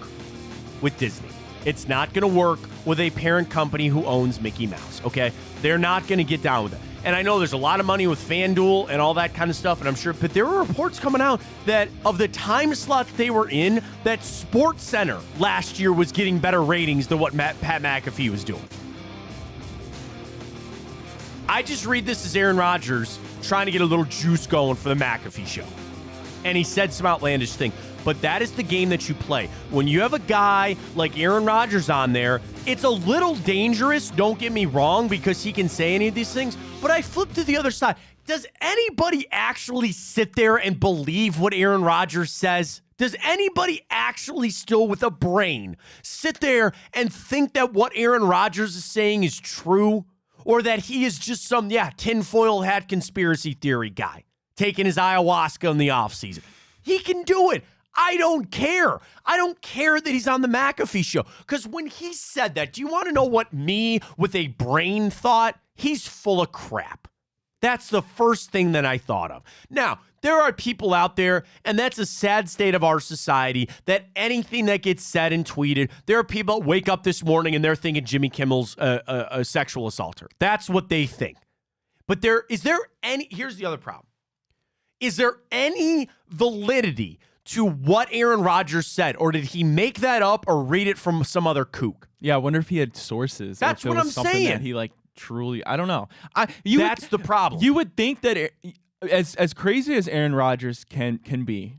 with Disney. It's not going to work with a parent company who owns Mickey Mouse, okay? They're not going to get down with it. And I know there's a lot of money with FanDuel and all that kind of stuff, and I'm sure, but there were reports coming out that of the time slot they were in, that SportsCenter last year was getting better ratings than what Pat McAfee was doing. I just read this as Aaron Rodgers trying to get a little juice going for the McAfee show. And he said some outlandish thing. But that is the game that you play. When you have a guy like Aaron Rodgers on there, it's a little dangerous, don't get me wrong, because he can say any of these things. But I flip to the other side. Does anybody actually sit there and believe what Aaron Rodgers says? Does anybody actually still with a brain sit there and think that what Aaron Rodgers is saying is true? Or that he is just some, tinfoil hat conspiracy theory guy taking his ayahuasca in the offseason? He can do it. I don't care. I don't care that he's on the McAfee show. Because when he said that, do you want to know what me with a brain thought? He's full of crap. That's the first thing that I thought of. Now, there are people out there, and that's a sad state of our society, that anything that gets said and tweeted, there are people that wake up this morning and they're thinking Jimmy Kimmel's a sexual assaulter. That's what they think. But here's the other problem. Is there any validity to what Aaron Rodgers said, or did he make that up or read it from some other kook? Yeah, I wonder if he had sources. That's what I'm saying. That he truly, I don't know. That's the problem. You would think that as crazy as Aaron Rodgers can be,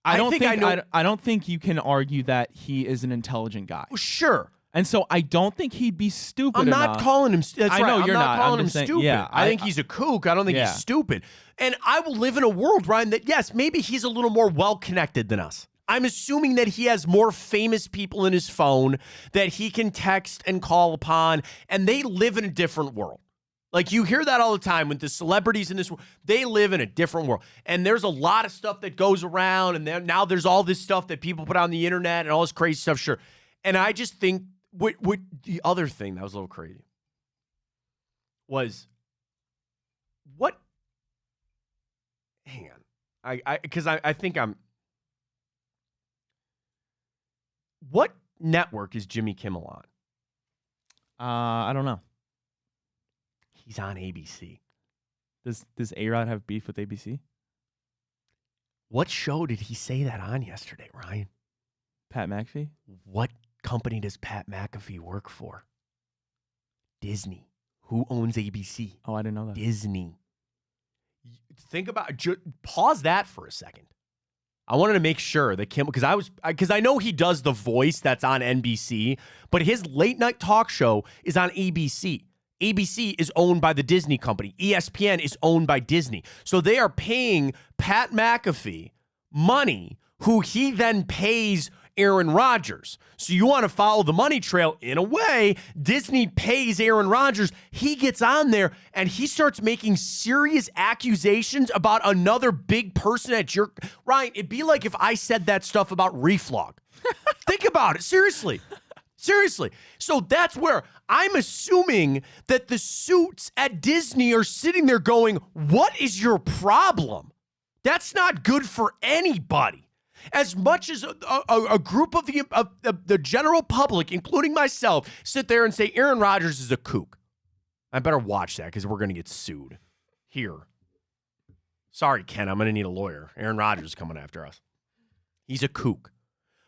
I don't think you can argue that he is an intelligent guy. Well, sure. And so I don't think he'd be stupid I'm enough. not calling him. That's I right. know I'm you're not not. calling I'm him just saying, stupid. yeah, I think he's a kook. I don't think he's stupid. And I will live in a world, Ryan, that yes, maybe he's a little more well-connected than us. I'm assuming that he has more famous people in his phone that he can text and call upon, and they live in a different world. Like, you hear that all the time with the celebrities in this world. They live in a different world. And there's a lot of stuff that goes around, and now there's all this stuff that people put on the internet and all this crazy stuff, sure. And I just think what the other thing that was a little crazy was what? Hang on. Because I think I'm. What network is Jimmy Kimmel on? I don't know. He's on ABC. Does A-Rod have beef with ABC? What show did he say that on yesterday, Ryan? Pat McAfee? What company does Pat McAfee work for? Disney. Who owns ABC? Oh, I didn't know that. Disney. Think about pause that for a second. I wanted to make sure that Kimmel, because I know he does The Voice that's on NBC, but his late night talk show is on ABC. ABC is owned by the Disney company. ESPN is owned by Disney. So they are paying Pat McAfee money, who he then pays Aaron Rodgers. So you want to follow the money trail. In a way, Disney pays Aaron Rodgers. He gets on there and he starts making serious accusations about another big person at your... Ryan, it'd be like if I said that stuff about Reflog. Think about it. Seriously. Seriously. So that's where I'm assuming that the suits at Disney are sitting there going, what is your problem? That's not good for anybody. As much as a group of the general public, including myself, sit there and say Aaron Rodgers is a kook. I better watch that because we're going to get sued here. Sorry, Ken, I'm going to need a lawyer. Aaron Rodgers is coming after us. He's a kook.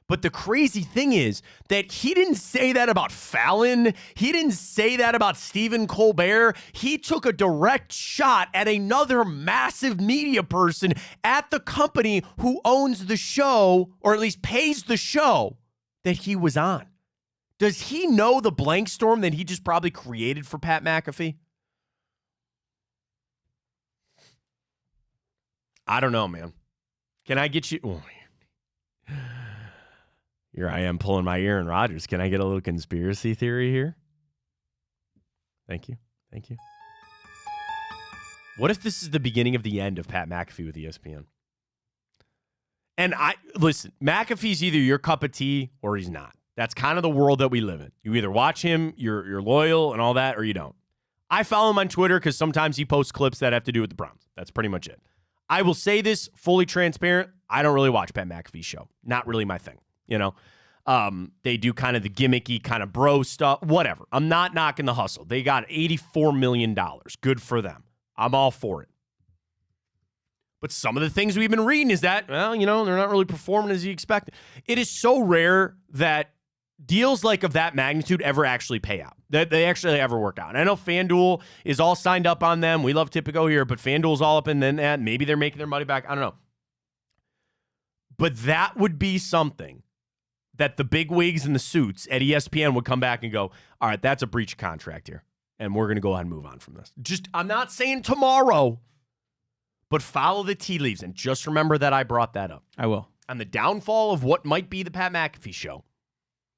But the crazy thing is that he didn't say that about Fallon. He didn't say that about Stephen Colbert. He took a direct shot at another massive media person at the company who owns the show, or at least pays the show that he was on. Does he know the blank storm that he just probably created for Pat McAfee? I don't know, man. Can I get you... Oh, here I am pulling my Aaron Rodgers. Can I get a little conspiracy theory here? Thank you. Thank you. What if this is the beginning of the end of Pat McAfee with ESPN? And listen, McAfee's either your cup of tea or he's not. That's kind of the world that we live in. You either watch him, you're loyal and all that, or you don't. I follow him on Twitter because sometimes he posts clips that have to do with the Browns. That's pretty much it. I will say this fully transparent. I don't really watch Pat McAfee's show. Not really my thing. You know, they do kind of the gimmicky kind of bro stuff, whatever. I'm not knocking the hustle. They got $84 million. Good for them. I'm all for it. But some of the things we've been reading is that, well, you know, they're not really performing as you expected. It is so rare that deals like of that magnitude ever actually pay out, that they actually ever work out. And I know FanDuel is all signed up on them. We love Tipico here, but FanDuel's all up in that. Maybe they're making their money back. I don't know. But that would be something that the big wigs and the suits at ESPN would come back and go, all right, that's a breach of contract here, and we're going to go ahead and move on from this. I'm not saying tomorrow, but follow the tea leaves, and just remember that I brought that up. I will. On the downfall of what might be the Pat McAfee show.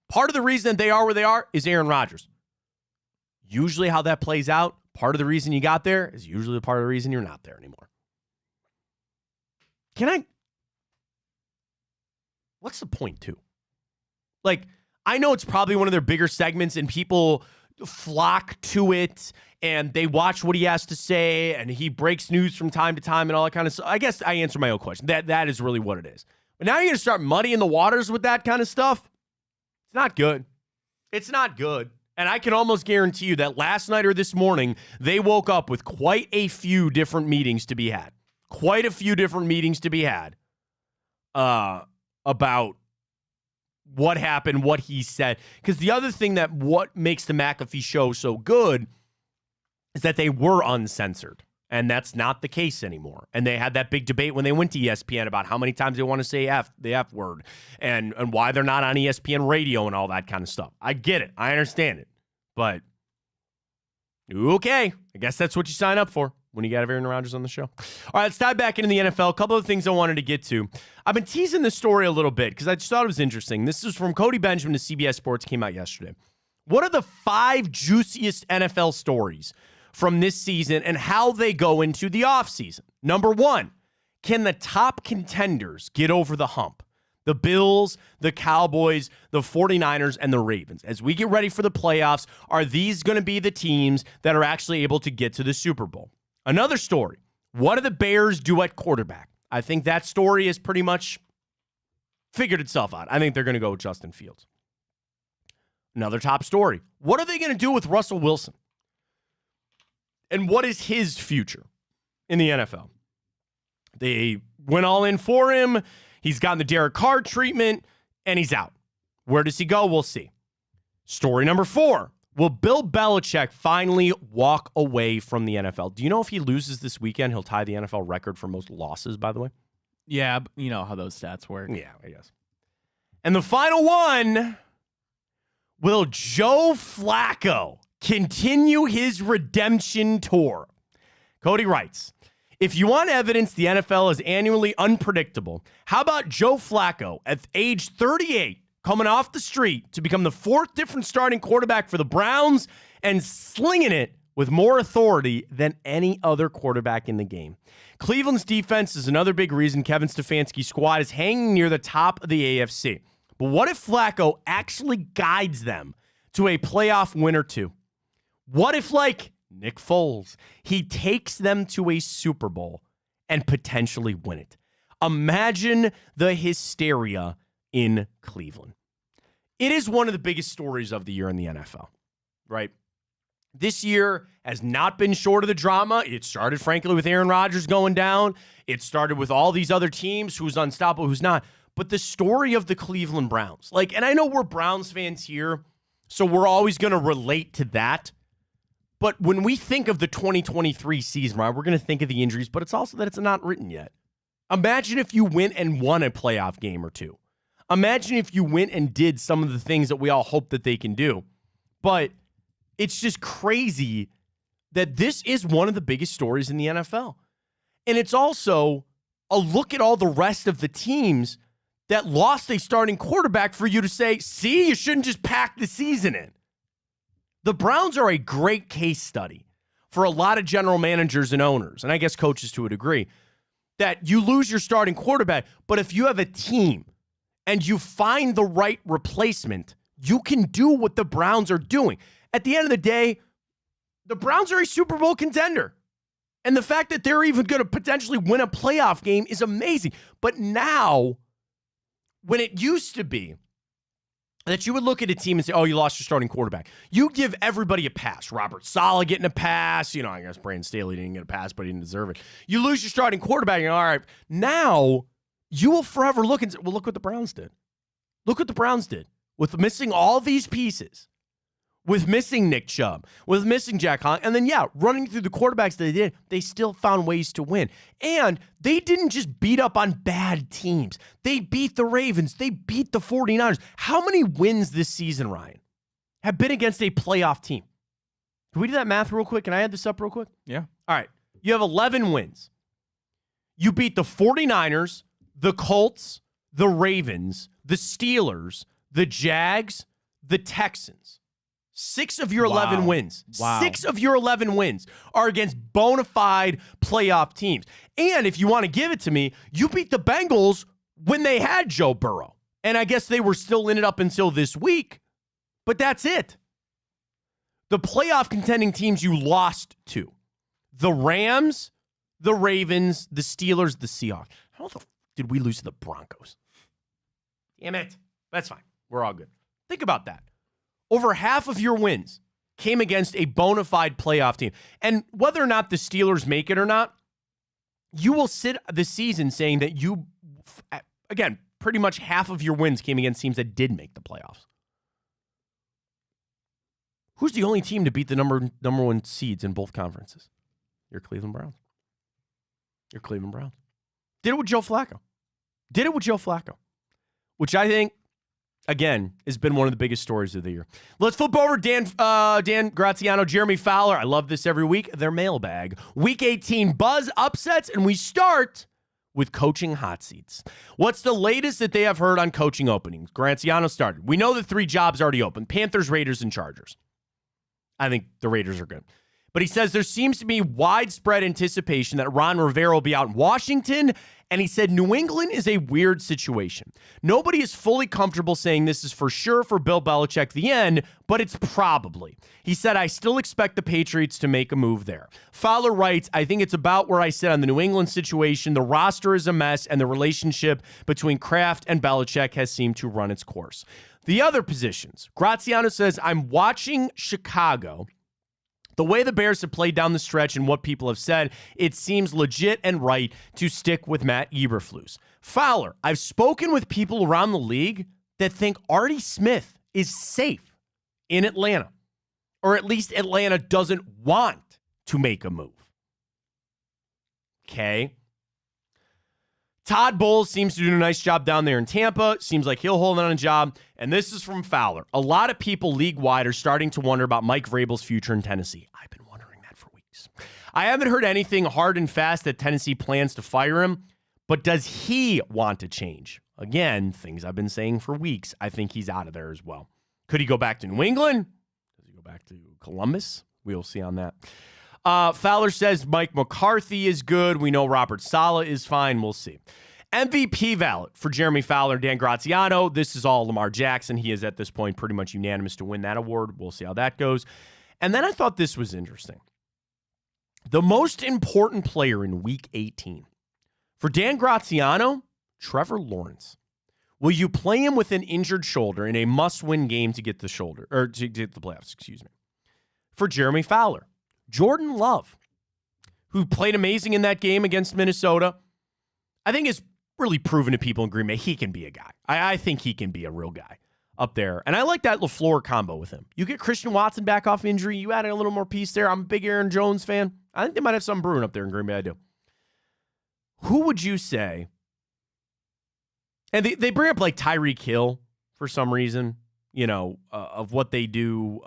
Part of the reason they are where they are is Aaron Rodgers. Usually how that plays out, part of the reason you got there is usually part of the reason you're not there anymore. What's the point, too? Like, I know it's probably one of their bigger segments and people flock to it and they watch what he has to say and he breaks news from time to time and all that kind of stuff. I guess I answered my own question. That is really what it is. But now you're going to start muddying the waters with that kind of stuff? It's not good. It's not good. And I can almost guarantee you that last night or this morning, they woke up with quite a few different meetings to be had. Quite a few different meetings to be had about what happened, what he said. Because the other thing what makes the McAfee show so good is that they were uncensored. And that's not the case anymore. And they had that big debate when they went to ESPN about how many times they want to say the F word and why they're not on ESPN radio and all that kind of stuff. I get it. I understand it. But, okay. I guess that's what you sign up for when you got Aaron Rodgers on the show. All right, let's dive back into the NFL. A couple of things I wanted to get to. I've been teasing this story a little bit because I just thought it was interesting. This is from Cody Benjamin to CBS Sports, came out yesterday. What are the 5 juiciest NFL stories from this season and how they go into the offseason? Number 1, can the top contenders get over the hump? The Bills, the Cowboys, the 49ers, and the Ravens. As we get ready for the playoffs, are these going to be the teams that are actually able to get to the Super Bowl? Another story, what do the Bears do at quarterback? I think that story has pretty much figured itself out. I think they're going to go with Justin Fields. Another top story, what are they going to do with Russell Wilson? And what is his future in the NFL? They went all in for him. He's gotten the Derek Carr treatment, and he's out. Where does he go? We'll see. Story number 4. Will Bill Belichick finally walk away from the NFL? Do you know if he loses this weekend, he'll tie the NFL record for most losses, by the way? Yeah, you know how those stats work. Yeah, I guess. And the final one, will Joe Flacco continue his redemption tour? Cody writes, if you want evidence the NFL is annually unpredictable, how about Joe Flacco at age 38 coming off the street to become the 4th different starting quarterback for the Browns and slinging it with more authority than any other quarterback in the game? Cleveland's defense is another big reason Kevin Stefanski's squad is hanging near the top of the AFC. But what if Flacco actually guides them to a playoff win or two? What if, like Nick Foles, he takes them to a Super Bowl and potentially win it? Imagine the hysteria in Cleveland. It is one of the biggest stories of the year in the NFL, right? This year has not been short of the drama. It started, frankly, with Aaron Rodgers going down. It started with all these other teams, who's unstoppable, who's not. But the story of the Cleveland Browns, and I know we're Browns fans here, so we're always going to relate to that. But when we think of the 2023 season, right, we're going to think of the injuries, but it's also that it's not written yet. Imagine if you went and won a playoff game or two. Imagine if you went and did some of the things that we all hope that they can do. But it's just crazy that this is one of the biggest stories in the NFL. And it's also a look at all the rest of the teams that lost a starting quarterback for you to say, see, you shouldn't just pack the season in. The Browns are a great case study for a lot of general managers and owners, and I guess coaches to a degree, that you lose your starting quarterback, but if you have a team and you find the right replacement, you can do what the Browns are doing. At the end of the day, the Browns are a Super Bowl contender. And the fact that they're even going to potentially win a playoff game is amazing. But now, when it used to be that you would look at a team and say, oh, you lost your starting quarterback, you give everybody a pass. Robert Saleh getting a pass. I guess Brandon Staley didn't get a pass, but he didn't deserve it. You lose your starting quarterback, and all right, now you will forever look and say, well, look what the Browns did. Look what the Browns did with missing all these pieces, with missing Nick Chubb, with missing Jack Hunt, and then, running through the quarterbacks that they did, they still found ways to win. And they didn't just beat up on bad teams. They beat the Ravens. They beat the 49ers. How many wins this season, Ryan, have been against a playoff team? Can we do that math real quick? Can I add this up real quick? Yeah. All right. You have 11 wins. You beat the 49ers, the Colts, the Ravens, the Steelers, the Jags, the Texans. 6 of your 11 wins. Wow. 6 of your 11 wins are against bona fide playoff teams. And if you want to give it to me, you beat the Bengals when they had Joe Burrow. And I guess they were still in it up until this week. But that's it. The playoff contending teams you lost to: the Rams, the Ravens, the Steelers, the Seahawks. How the f did we lose to the Broncos? Damn it. That's fine. We're all good. Think about that. Over half of your wins came against a bona fide playoff team. And whether or not the Steelers make it or not, you will sit the season saying that you, again, pretty much half of your wins came against teams that did make the playoffs. Who's the only team to beat the number one seeds in both conferences? You're Cleveland Browns. You're Cleveland Browns. Did it with Joe Flacco. Which I think, again, has been one of the biggest stories of the year. Let's flip over Dan Graziano, Jeremy Fowler. I love this every week. Their mailbag. Week 18 buzz upsets, and we start with coaching hot seats. What's the latest that they have heard on coaching openings? Graziano started. We know the 3 jobs already open: Panthers, Raiders, and Chargers. I think the Raiders are good. But he says there seems to be widespread anticipation that Ron Rivera will be out in Washington, and he said New England is a weird situation. Nobody is fully comfortable saying this is for sure for Bill Belichick the end, but it's probably. He said, I still expect the Patriots to make a move there. Fowler writes, I think it's about where I sit on the New England situation. The roster is a mess, and the relationship between Kraft and Belichick has seemed to run its course. The other positions, Graziano says, I'm watching Chicago. The way the Bears have played down the stretch and what people have said, it seems legit and right to stick with Matt Eberflus. Fowler, I've spoken with people around the league that think Artie Smith is safe in Atlanta, or at least Atlanta doesn't want to make a move. Okay. Todd Bowles seems to do a nice job down there in Tampa. Seems like he'll hold on a job. And this is from Fowler. A lot of people league-wide are starting to wonder about Mike Vrabel's future in Tennessee. I've been wondering that for weeks. I haven't heard anything hard and fast that Tennessee plans to fire him, but does he want to change? Again, things I've been saying for weeks. I think he's out of there as well. Could he go back to New England? Does he go back to Columbus? We'll see on that. Fowler says Mike McCarthy is good. We know Robert Saleh is fine. We'll see. MVP ballot for Jeremy Fowler, Dan Graziano. This is all Lamar Jackson. He is at this point pretty much unanimous to win that award. We'll see how that goes. And then I thought this was interesting. The most important player in Week 18. For Dan Graziano, Trevor Lawrence. Will you play him with an injured shoulder in a must-win game to get the playoffs, excuse me. For Jeremy Fowler, Jordan Love, who played amazing in that game against Minnesota, I think is really proven to people in Green Bay he can be a guy. I think he can be a real guy up there. And I like that LaFleur combo with him. You get Christian Watson back off injury. You add a little more piece there. I'm a big Aaron Jones fan. I think they might have something brewing up there in Green Bay. I do. Who would you say? And they bring up like Tyreek Hill for some reason, of what they do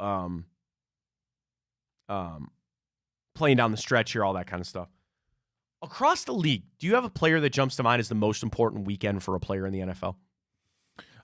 playing down the stretch here, all that kind of stuff. Across the league, do you have a player that jumps to mind as the most important weekend for a player in the NFL?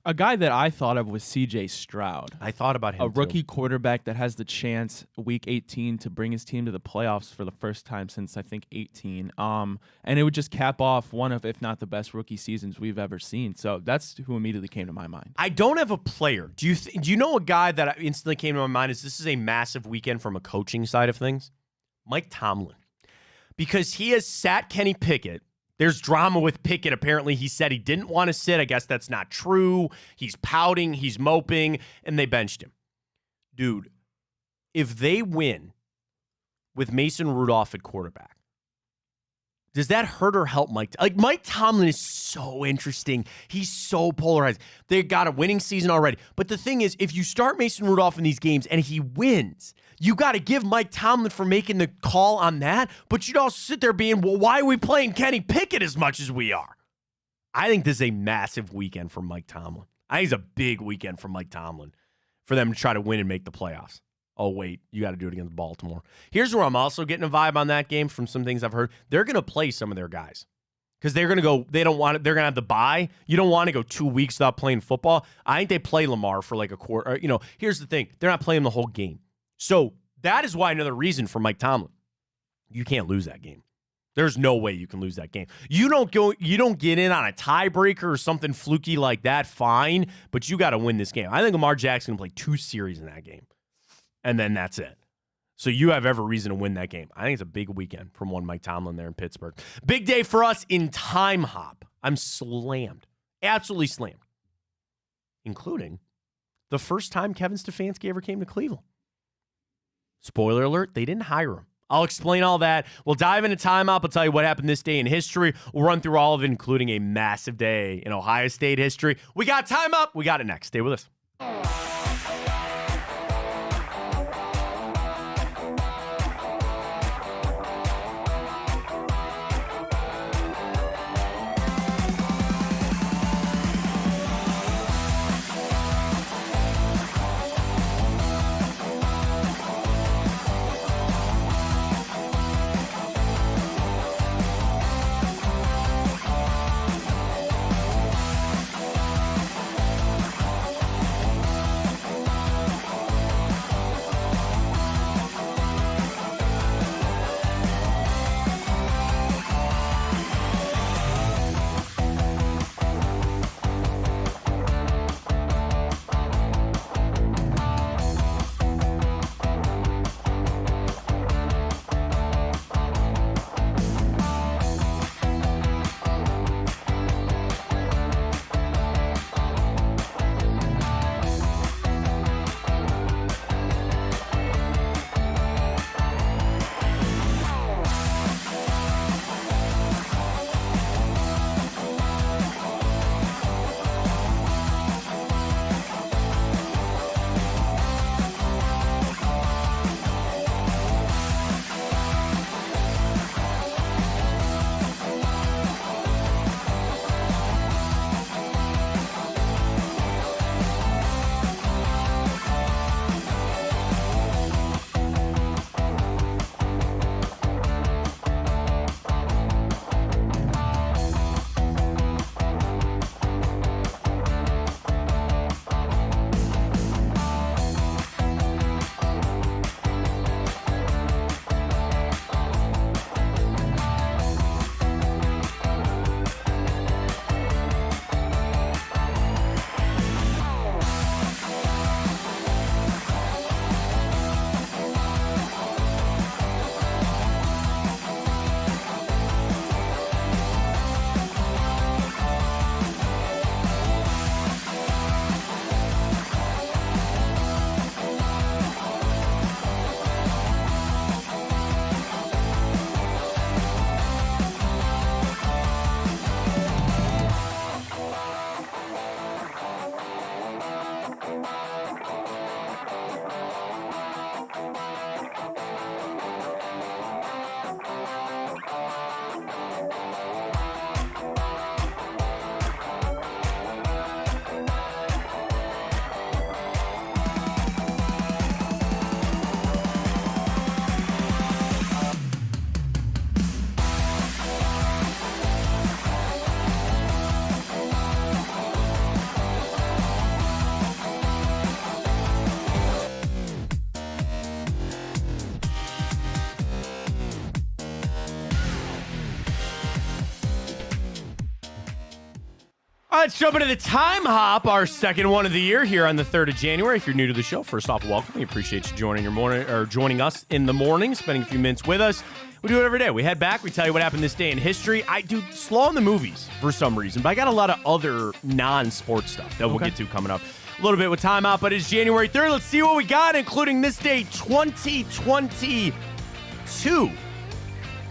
A guy that I thought of was C.J. Stroud. I thought about him, a rookie quarterback that has the chance Week 18 to bring his team to the playoffs for the first time since, I think, 18. And it would just cap off one of, if not the best rookie seasons we've ever seen. So that's who immediately came to my mind. I don't have a player. Do you know a guy that instantly came to my mind is this is a massive weekend from a coaching side of things? Mike Tomlin. Because he has sat Kenny Pickett. There's drama with Pickett. Apparently, he said he didn't want to sit. I guess that's not true. He's pouting. He's moping. And they benched him. Dude, if they win with Mason Rudolph at quarterback, does that hurt or help Mike? Like, Mike Tomlin is so interesting. He's so polarized. They got a winning season already. But the thing is, if you start Mason Rudolph in these games and he wins, you got to give Mike Tomlin for making the call on that. But you'd also sit there being, well, why are we playing Kenny Pickett as much as we are? I think this is a massive weekend for Mike Tomlin. I think it's a big weekend for Mike Tomlin for them to try to win and make the playoffs. Oh, wait, you got to do it against Baltimore. Here's where I'm also getting a vibe on that game from some things I've heard. They're going to play some of their guys because they're going to go, they don't want it. They're going to have the bye. You don't want to go 2 weeks without playing football. I think they play Lamar for like a quarter. Here's the thing. They're not playing the whole game. So that is why another reason for Mike Tomlin. You can't lose that game. There's no way you can lose that game. You don't get in on a tiebreaker or something fluky like that, fine, but you got to win this game. I think Lamar Jackson can play 2 series in that game. And then that's it. So you have every reason to win that game. I think it's a big weekend from one Mike Tomlin there in Pittsburgh. Big day for us in Time Hop. I'm slammed. Absolutely slammed. Including the first time Kevin Stefanski ever came to Cleveland. Spoiler alert, they didn't hire him. I'll explain all that. We'll dive into Time Hop. I'll tell you what happened this day in history. We'll run through all of it, including a massive day in Ohio State history. We got Time Hop. We got it next. Stay with us. Time Let's jump into the time hop, our second one of the year here on the 3rd of January. If you're new to the show, first off, welcome. We appreciate you joining us in the morning, spending a few minutes with us. We do it every day. We head back. We tell you what happened this day in history. I do slow on the movies for some reason, but I got a lot of other non-sports stuff that we'll get to coming up a little bit with time out. But it's January 3rd. Let's see what we got, including this day, 2022.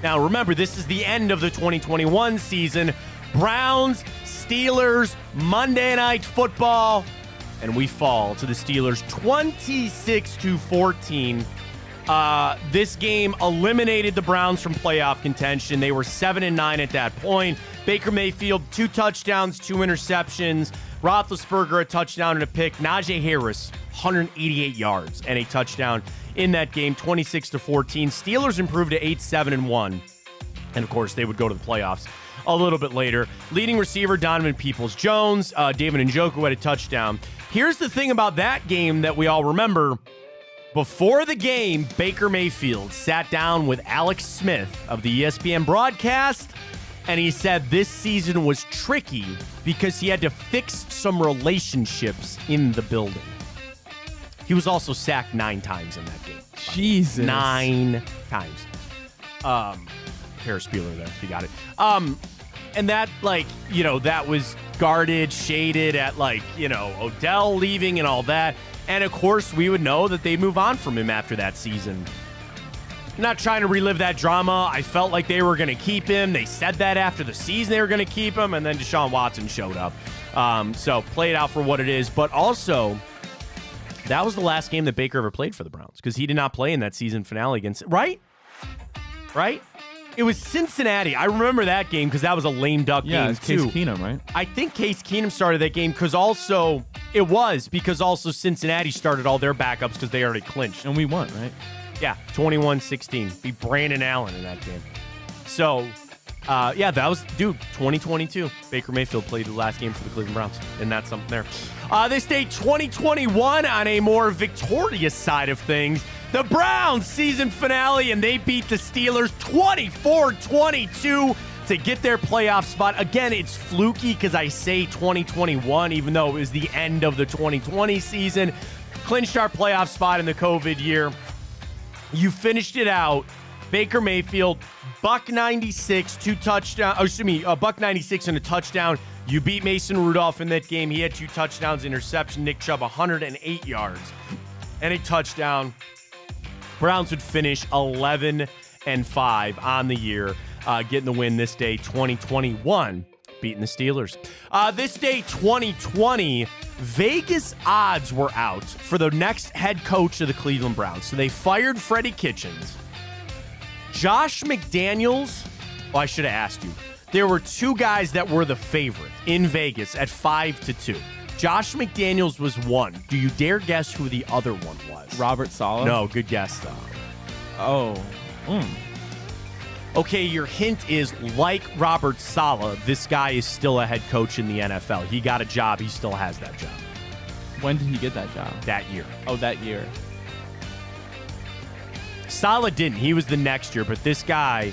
Now, remember, this is the end of the 2021 season. Browns, Steelers, Monday Night Football, and we fall to the Steelers 26-14. This game eliminated the Browns from playoff contention. They were 7-9 at that point. Baker Mayfield, 2 touchdowns, 2 interceptions. Roethlisberger, a touchdown and a pick. Najee Harris, 188 yards and a touchdown in that game, 26-14. Steelers improved to 8-7-1. And, of course, they would go to the playoffs a little bit later. Leading receiver Donovan Peoples-Jones, David Njoku had a touchdown. Here's the thing about that game that we all remember. Before the game, Baker Mayfield sat down with Alex Smith of the ESPN broadcast, and he said this season was tricky because he had to fix some relationships in the building. He was also sacked 9 times in that game. Jesus. 9 times. Ferris Bueller there, if you got it. And that, that was guarded, shaded at, Odell leaving and all that. And, of course, we would know that they'd move on from him after that season. I'm not trying to relive that drama. I felt like they were going to keep him. They said that after the season they were going to keep him, and then Deshaun Watson showed up. So play it out for what it is. But also, that was the last game that Baker ever played for the Browns because he did not play in that season finale against, right? It was Cincinnati. I remember that game because that was a lame duck game, too. Case Keenum, right? I think Case Keenum started that game because also Cincinnati started all their backups because they already clinched. And we won, right? Yeah, 21-16. Beat Brandon Allen in that game. So, that was, 2022. Baker Mayfield played the last game for the Cleveland Browns, and that's something there. This day, 2021, on a more victorious side of things, the Browns season finale, and they beat the Steelers 24-22 to get their playoff spot. Again, it's fluky because I say 2021, even though it was the end of the 2020 season. Clinched our playoff spot in the COVID year. You finished it out. Baker Mayfield, $196 and a touchdown. You beat Mason Rudolph in that game. He had 2 touchdowns, interception. Nick Chubb, 108 yards and a touchdown. Browns would finish 11-5 on the year, getting the win this day, 2021, beating the Steelers. This day, 2020, Vegas odds were out for the next head coach of the Cleveland Browns. So they fired Freddie Kitchens. Josh McDaniels, I should have asked you. There were 2 guys that were the favorite in Vegas at 5-2. Josh McDaniels was one. Do you dare guess who the other one was? Robert Saleh? No, good guess, though. Oh. Okay, your hint is, like Robert Saleh, this guy is still a head coach in the NFL. He got a job. He still has that job. When did he get that job? That year. Oh, that year. Saleh didn't. He was the next year, but this guy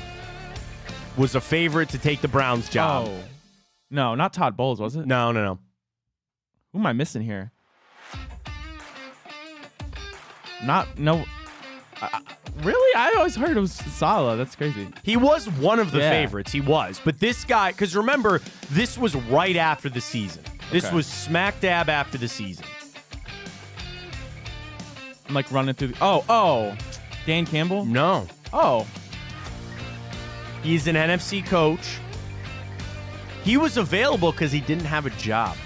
was a favorite to take the Browns job. Oh. No, not Todd Bowles, was it? No. Who am I missing here? Really? I always heard it was Saleh. That's crazy. He was one of the favorites. He was. But this guy, because remember, this was right after the season. This was smack dab after the season. I'm like running through the... Dan Campbell? No. Oh. He's an NFC coach. He was available because he didn't have a job.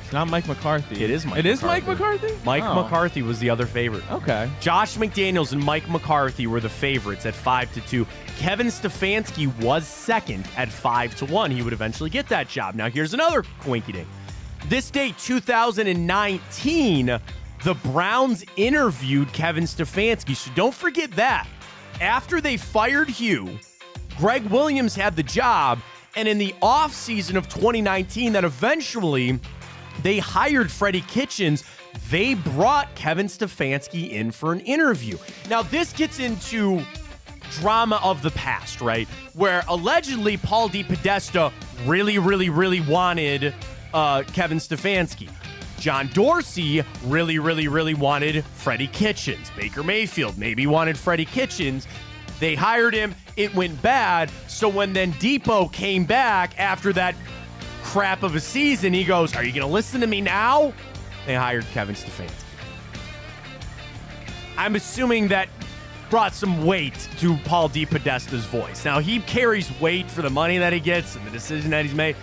It's not Mike McCarthy. It is Mike McCarthy. It is Mike McCarthy? Mike McCarthy was the other favorite. Okay. Josh McDaniels and Mike McCarthy were the favorites at 5-2. Kevin Stefanski was second at 5-1. He would eventually get that job. Now, here's another coinky-dink. This day, 2019, the Browns interviewed Kevin Stefanski. So don't forget that. After they fired Hugh, Greg Williams had the job. And in the offseason of 2019, that eventually... they hired Freddie Kitchens. They brought Kevin Stefanski in for an interview. Now, this gets into drama of the past, right? Where allegedly Paul DePodesta really, really, really wanted Kevin Stefanski. John Dorsey really, really, really wanted Freddie Kitchens. Baker Mayfield maybe wanted Freddie Kitchens. They hired him. It went bad. So when then Depot came back after that crap of a season, he goes, are you going to listen to me now? They hired Kevin Stefanski. I'm assuming that brought some weight to Paul DePodesta's voice. Now, he carries weight for the money that he gets and the decision that he's made.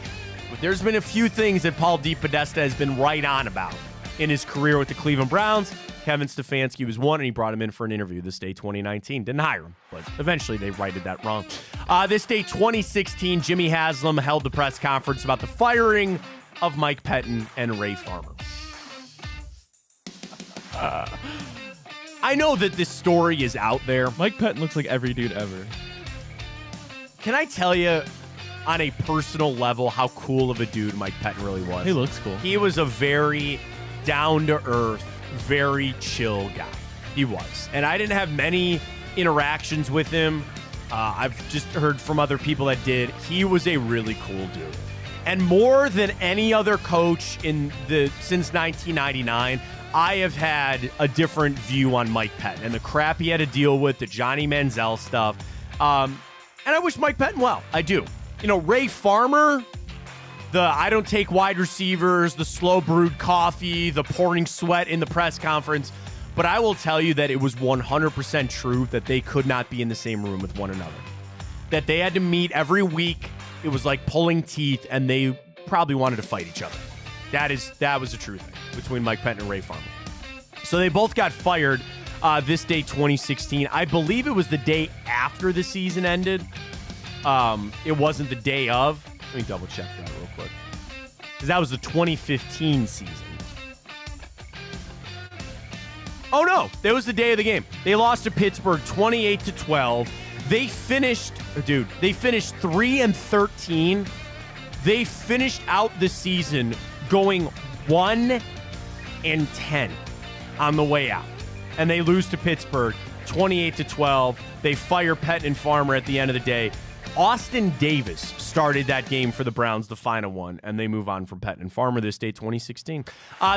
But there's been a few things that Paul DePodesta has been right on about in his career with the Cleveland Browns. Kevin Stefanski was one, and he brought him in for an interview this day 2019. Didn't hire him, but eventually they righted that wrong. This day 2016, Jimmy Haslam held the press conference about the firing of Mike Pettin and Ray Farmer. I know that this story is out there. Mike Pettin looks like every dude ever. Can I tell you on a personal level how cool of a dude Mike Pettin really was? He looks cool. He was a very down-to-earth, very chill guy. He was. And I didn't have many interactions with him. I've just heard from other people that did. He was a really cool dude. And more than any other coach since 1999, I have had a different view on Mike Pettin and the crap he had to deal with, the Johnny Manziel stuff. And I wish Mike Pettin well. I do. You know, Ray Farmer, the I don't take wide receivers, the slow brewed coffee, the pouring sweat in the press conference. But I will tell you that it was 100% true that they could not be in the same room with one another. That they had to meet every week. It was like pulling teeth, and they probably wanted to fight each other. That was the true thing between Mike Pettin and Ray Farmer. So they both got fired this day 2016. I believe it was the day after the season ended. It wasn't the day of. Let me double check that real quick. Because that was the 2015 season. Oh no, that was the day of the game. They lost to Pittsburgh 28-12. They finished 3-13. They finished out the season going 1-10 on the way out. And they lose to Pittsburgh 28-12. They fire Pettin and Farmer at the end of the day. Austin Davis started that game for the Browns, the final one, and they move on from Pettin and Farmer this day 2016.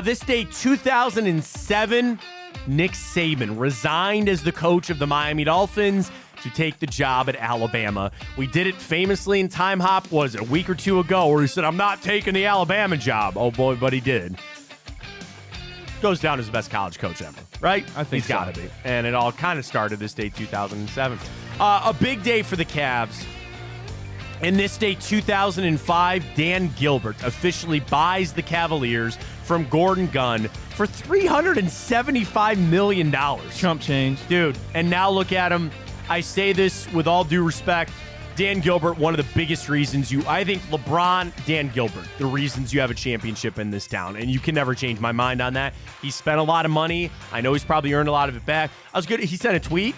This day 2007, Nick Saban resigned as the coach of the Miami Dolphins to take the job at Alabama. We did it famously in Time Hop, was it a week or two ago, where he said, I'm not taking the Alabama job. Oh boy, but he did. Goes down as the best college coach ever, right? I think he's got to be. And it all kind of started this day 2007. A big day for the Cavs. In this day 2005, Dan Gilbert officially buys the Cavaliers from Gordon Gunn for $375 million. Chump change. Dude, and now look at him. I say this with all due respect. Dan Gilbert, one of the biggest reasons I think LeBron, Dan Gilbert, the reasons you have a championship in this town. And you can never change my mind on that. He spent a lot of money. I know he's probably earned a lot of it back. He sent a tweet.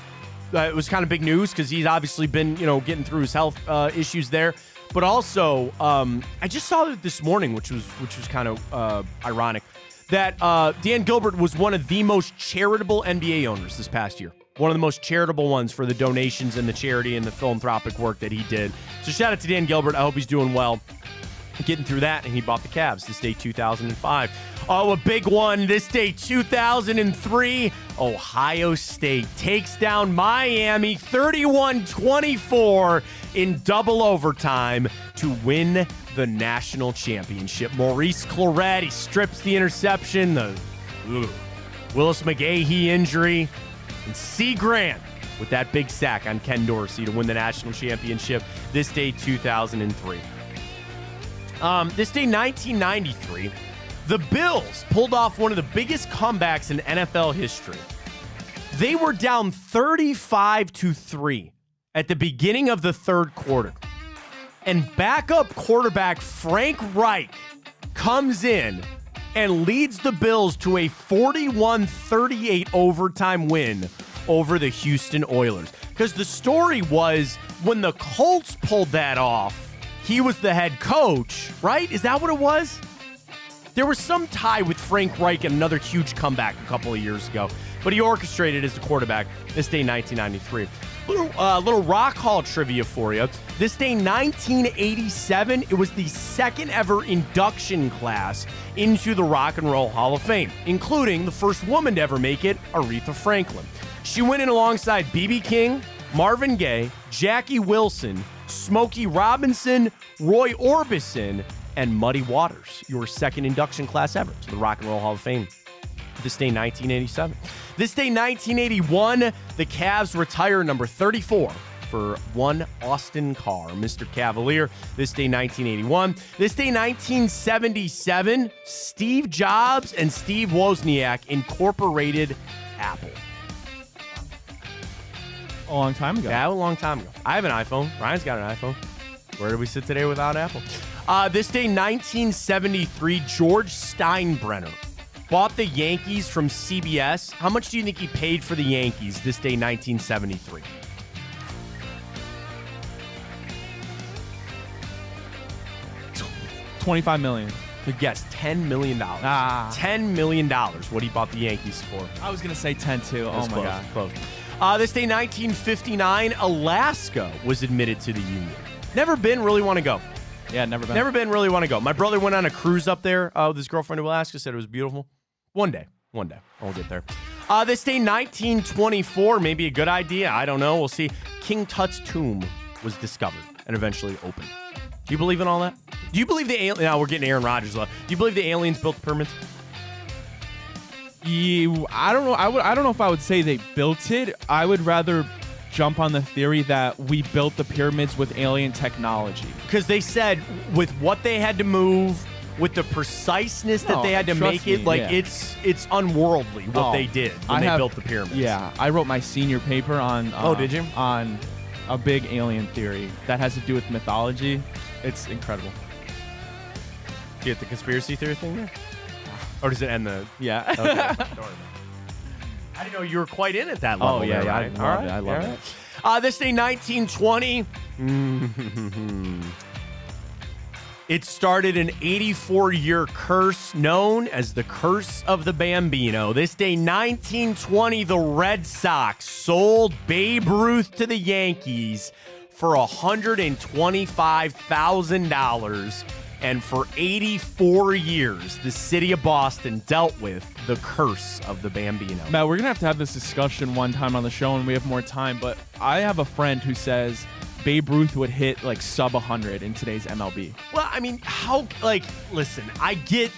It was kind of big news because he's obviously been, getting through his health issues there. But also, I just saw it this morning, which was kind of ironic, that Dan Gilbert was one of the most charitable NBA owners this past year. One of the most charitable ones for the donations and the charity and the philanthropic work that he did. So shout out to Dan Gilbert. I hope he's doing well, getting through that. And he bought the Cavs this day 2005. Oh, a big one this day 2003. Ohio State takes down Miami 31-24 in double overtime to win the national championship. Maurice Claret, he strips the interception. The Willis McGahee injury. And C. Grant with that big sack on Ken Dorsey to win the national championship this day 2003. This day 1993, the Bills pulled off one of the biggest comebacks in NFL history. They were down 35-3 at the beginning of the third quarter. And backup quarterback Frank Reich comes in and leads the Bills to a 41-38 overtime win over the Houston Oilers. Because the story was, when the Colts pulled that off, he was the head coach, right? Is that what it was? There was some tie with Frank Reich and another huge comeback a couple of years ago. but he orchestrated as the quarterback this day, 1993. Little Rock Hall trivia for you. This day, 1987, it was the second ever induction class into the Rock and Roll Hall of Fame, including the first woman to ever make it, Aretha Franklin. She went in alongside B.B. King, Marvin Gaye, Jackie Wilson, Smokey Robinson, Roy Orbison, and Muddy Waters, your second induction class ever to the Rock and Roll Hall of Fame. This day, 1987. This day, 1981, the Cavs retire number 34 for one Austin Carr, Mr. Cavalier. This day, 1981. This day, 1977, Steve Jobs and Steve Wozniak incorporated Apple. A long time ago. Yeah, a long time ago. I have an iPhone. Ryan's got an iPhone. Where do we sit today without Apple? This day, 1973, George Steinbrenner bought the Yankees from CBS. How much do you think he paid for the Yankees this day, 1973? $25 million. Good guess, $10 million. $10 million, what he bought the Yankees for. I was going to say 10 too. That's oh, my close, God. Close. This day, 1959, Alaska was admitted to the Union. Never been, really want to go. Yeah, never been. Never been, really want to go. My brother went on a cruise up there with his girlfriend to Alaska, said it was beautiful. One day. I'll get there. This day, 1924, maybe a good idea. I don't know. We'll see. King Tut's tomb was discovered and eventually opened. Do you believe in all that? Do you believe the alien? Now we're getting Aaron Rodgers. Do you believe the aliens built the pyramids? I don't know. I don't know if I would say they built it. I would rather jump on the theory that we built the pyramids with alien technology. Because they said with what they had to move, with the preciseness that they had to make it, it's unworldly what they did when they built the pyramids. Yeah, I wrote my senior paper on. Did you? On a big alien theory that has to do with mythology. It's incredible. Do you get the conspiracy theory thing there? Or does it end the... Yeah. Okay. Don't worry about it. I didn't know you were quite in at that level. Oh, yeah, there, I right? love it. I love it. This day, 1920. It started an 84-year curse known as the Curse of the Bambino. This day, 1920, the Red Sox sold Babe Ruth to the Yankees for $125,000. And for 84 years, the city of Boston dealt with the curse of the Bambino. Matt, we're going to have this discussion one time on the show when we have more time, but I have a friend who says Babe Ruth would hit like sub 100 in today's MLB. Well, I mean, listen, I get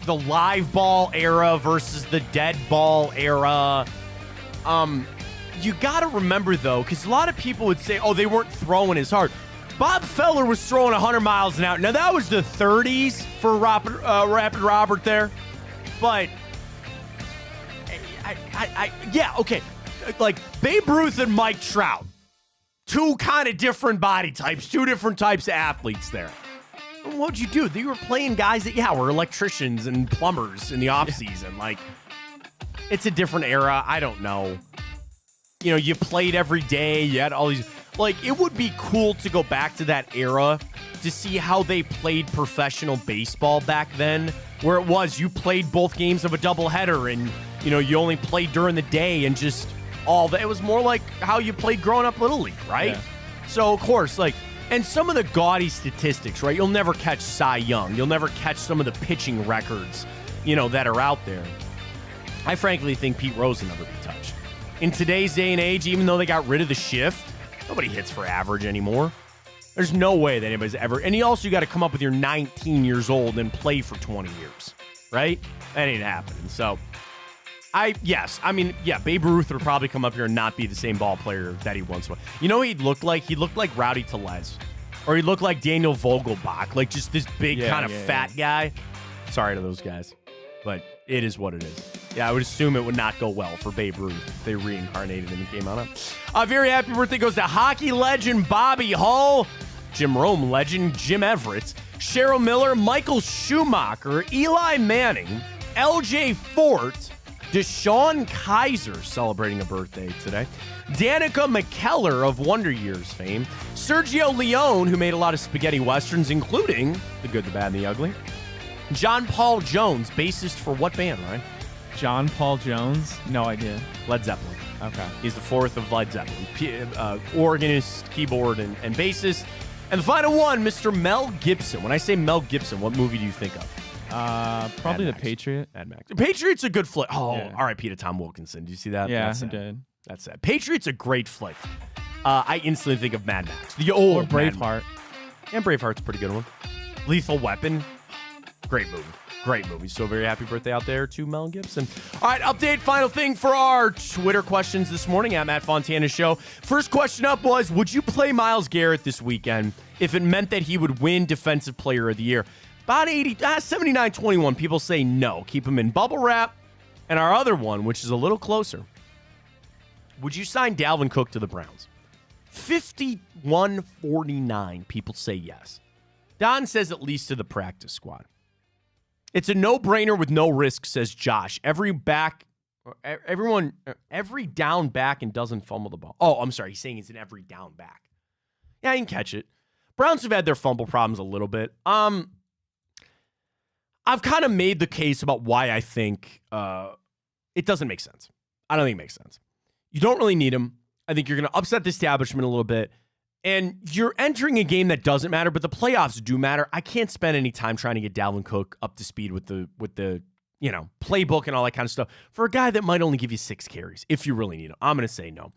the live ball era versus the dead ball era. You got to remember, though, because a lot of people would say, oh, they weren't throwing as hard. Bob Feller was throwing 100 miles an hour. Now, that was the 30s for Rapid Robert there. But, yeah, okay. Like, Babe Ruth and Mike Trout. Two kind of different body types. Two different types of athletes there. What'd you do? They were playing guys that, were electricians and plumbers in the offseason. Like, it's a different era. I don't know. You know, you played every day. You had all these... Like, it would be cool to go back to that era to see how they played professional baseball back then, where it was you played both games of a doubleheader and, you know, you only played during the day and just all that. It was more like how you played growing up Little League, right? Yeah. So, of course, like, and some of the gaudy statistics, right? You'll never catch Cy Young. You'll never catch some of the pitching records, you know, that are out there. I frankly think Pete Rose will never be touched. In today's day and age, even though they got rid of the shift, nobody hits for average anymore. There's no way that anybody's ever... And you also got to come up with your 19 years old and play for 20 years, right? That ain't happening. So, Babe Ruth would probably come up here and not be the same ball player that he once was. You know what he'd look like? He looked like Rowdy Tellez. Or he looked like Daniel Vogelbach. Like just this big fat guy. Sorry to those guys. But it is what it is. Yeah, I would assume it would not go well for Babe Ruth if they reincarnated him and came on up. Very happy birthday goes to hockey legend Bobby Hull, Jim Rome legend Jim Everett, Cheryl Miller, Michael Schumacher, Eli Manning, LJ Fort, Deshaun Kaiser celebrating a birthday today, Danica McKellar of Wonder Years fame, Sergio Leone, who made a lot of spaghetti westerns, including The Good, the Bad, and the Ugly, John Paul Jones, bassist for what band, right? John Paul Jones? No idea. Led Zeppelin. Okay. He's the fourth of Led Zeppelin. Organist, keyboard, and bassist. And the final one, Mr. Mel Gibson. When I say Mel Gibson, what movie do you think of? Probably Mad The Max. Patriot. Mad Max. Patriot's a good flick. Oh, Yeah. R.I.P. to Tom Wilkinson. Did you see that? Yeah, That's I sad. did. That's sad. Patriot's a great flick. I instantly think of Mad Max. The old Or Mad Braveheart. Max. And Braveheart's a pretty good one. Lethal Weapon. Great movie. Great movie. So very happy birthday out there to Mel Gibson. All right, update, final thing for our Twitter questions this morning at Matt Fontana Show. First question up was, would you play Myles Garrett this weekend if it meant that he would win Defensive Player of the Year? About 79-21 people say no. Keep him in bubble wrap. And our other one, which is a little closer, would you sign Dalvin Cook to the Browns? 51-49 people say yes. Don says at least to the practice squad. It's a no-brainer with no risk, says Josh. Every down back and doesn't fumble the ball. Oh, I'm sorry. He's saying it's an every down back. Yeah, I can catch it. Browns have had their fumble problems a little bit. I've kind of made the case about why I think it doesn't make sense. I don't think it makes sense. You don't really need him. I think you're going to upset the establishment a little bit. And you're entering a game that doesn't matter, but the playoffs do matter. I can't spend any time trying to get Dalvin Cook up to speed with the playbook and all that kind of stuff for a guy that might only give you 6 carries if you really need him. I'm going to say no.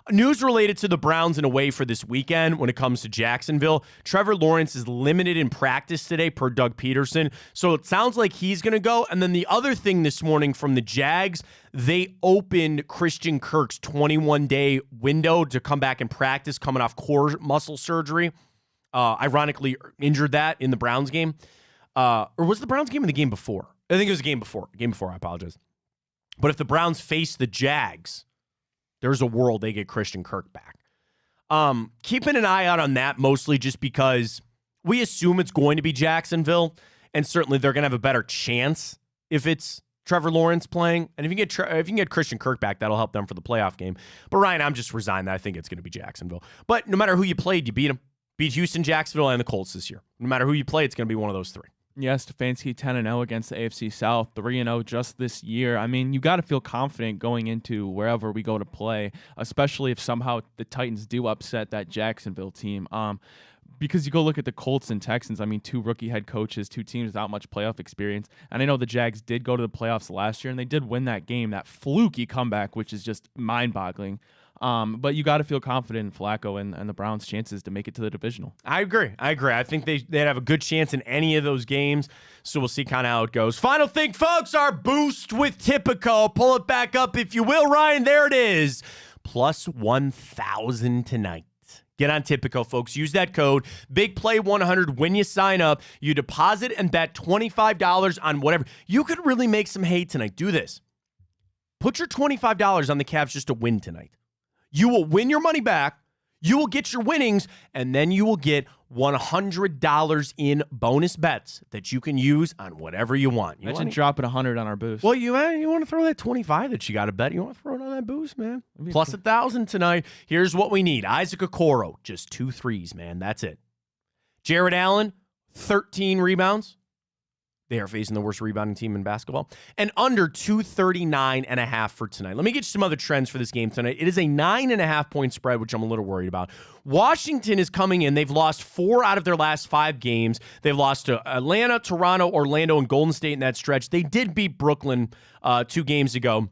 News related to the Browns in a way for this weekend when it comes to Jacksonville. Trevor Lawrence is limited in practice today per Doug Peterson, so it sounds like he's going to go. And then the other thing this morning from the Jags, they opened Christian Kirk's 21-day window to come back and practice coming off core muscle surgery. Ironically, injured that in the Browns game. Or was the Browns game or the game before? I think it was a game before. I apologize. But if the Browns face the Jags, there's a world they get Christian Kirk back. Keeping an eye out on that mostly just because we assume it's going to be Jacksonville, and certainly they're going to have a better chance if it's Trevor Lawrence playing. And if you can get Christian Kirk back, that'll help them for the playoff game. But Ryan, I'm just resigned that I think it's going to be Jacksonville. But no matter who you played, you beat them. Beat Houston, Jacksonville, and the Colts this year. No matter who you play, it's going to be one of those three. Yeah, Stefanski 10-0 against the AFC South, 3-0 just this year. I mean, you got to feel confident going into wherever we go to play, especially if somehow the Titans do upset that Jacksonville team. Because you go look at the Colts and Texans, I mean, 2 rookie head coaches, 2 teams without much playoff experience. And I know the Jags did go to the playoffs last year, and they did win that game, that fluky comeback, which is just mind-boggling. But you got to feel confident in Flacco and the Browns' chances to make it to the divisional. I agree. I think they'd have a good chance in any of those games. So we'll see kind of how it goes. Final thing, folks, our boost with Tipico. Pull it back up, if you will, Ryan. There it is. Plus 1,000 tonight. Get on Tipico, folks. Use that code BIGPLAY100 when you sign up. You deposit and bet $25 on whatever. You could really make some hay tonight. Do this. Put your $25 on the Cavs just to win tonight. You will win your money back. You will get your winnings, and then you will get $100 in bonus bets that you can use on whatever you want. Imagine dropping 100 on our boost. Well, you want to throw that 25 that you got to bet. You want to throw it on that boost, man. Plus 1,000 tonight. Here's what we need. Isaac Okoro, just 2 threes, man. That's it. Jared Allen, 13 rebounds. They are facing the worst rebounding team in basketball. And under 239.5 for tonight. Let me get you some other trends for this game tonight. It is a 9.5-point spread, which I'm a little worried about. Washington is coming in. They've lost 4 out of their last 5 games. They've lost to Atlanta, Toronto, Orlando, and Golden State in that stretch. They did beat Brooklyn 2 games ago.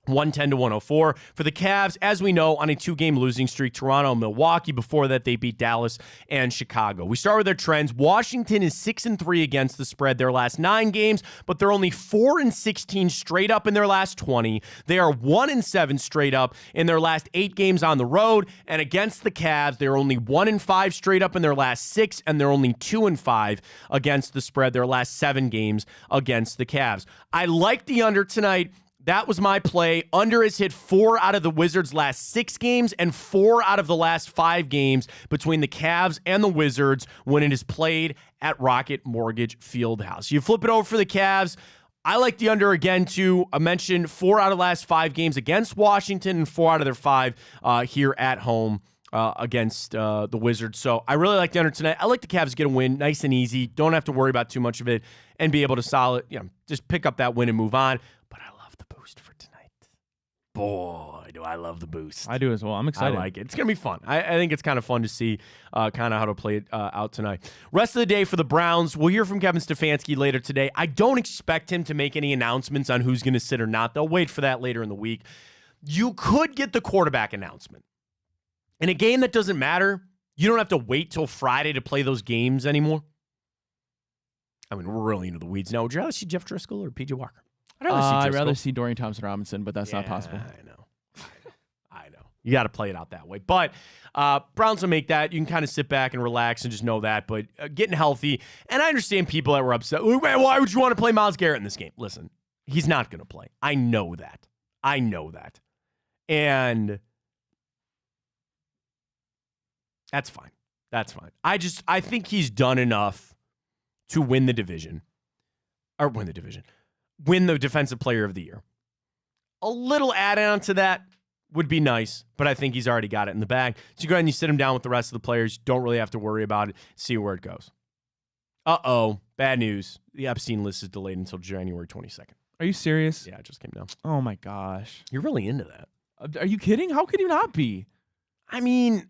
110-104 for the Cavs. As we know, on a 2-game losing streak, Toronto, Milwaukee. Before that, they beat Dallas and Chicago. We start with their trends. Washington is 6-3 against the spread their last 9 games, but they're only 4-16 straight up in their last 20. They are 1-7 straight up in their last 8 games on the road, and against the Cavs, they're only 1-5 straight up in their last 6, and they're only 2-5 against the spread their last 7 games against the Cavs. I like the under tonight. That was my play. Under has hit 4 out of the Wizards' last 6 games and 4 out of the last 5 games between the Cavs and the Wizards when it is played at Rocket Mortgage Fieldhouse. You flip it over for the Cavs. I like the under again, too. I mentioned 4 out of the last 5 games against Washington and 4 out of their 5 here at home against the Wizards. So I really like the under tonight. I like the Cavs to get a win, nice and easy. Don't have to worry about too much of it and be able to just pick up that win and move on. But I love the boost for tonight. Boy, do I love the boost. I do as well. I'm excited. I like it. It's going to be fun. I think it's kind of fun to see kind of how to play it out tonight. Rest of the day for the Browns, we'll hear from Kevin Stefanski later today. I don't expect him to make any announcements on who's going to sit or not. They'll wait for that later in the week. You could get the quarterback announcement. In a game that doesn't matter, you don't have to wait till Friday to play those games anymore. I mean, we're really into the weeds now. Would you rather see Jeff Driscoll or P.J. Walker? I'd rather see Dorian Thompson-Robinson, but that's not possible. I know. You got to play it out that way. But Browns will make that. You can kind of sit back and relax and just know that. But getting healthy, and I understand people that were upset. Man, why would you want to play Myles Garrett in this game? Listen, he's not going to play. I know that. And that's fine. I think he's done enough to win the division. Win the Defensive Player of the Year. A little add-on to that would be nice, but I think he's already got it in the bag. So you go ahead and you sit him down with the rest of the players. Don't really have to worry about it. See where it goes. Bad news. The Epstein list is delayed until January 22nd. Are you serious? Yeah, it just came down. Oh, my gosh. You're really into that. Are you kidding? How could you not be? I mean,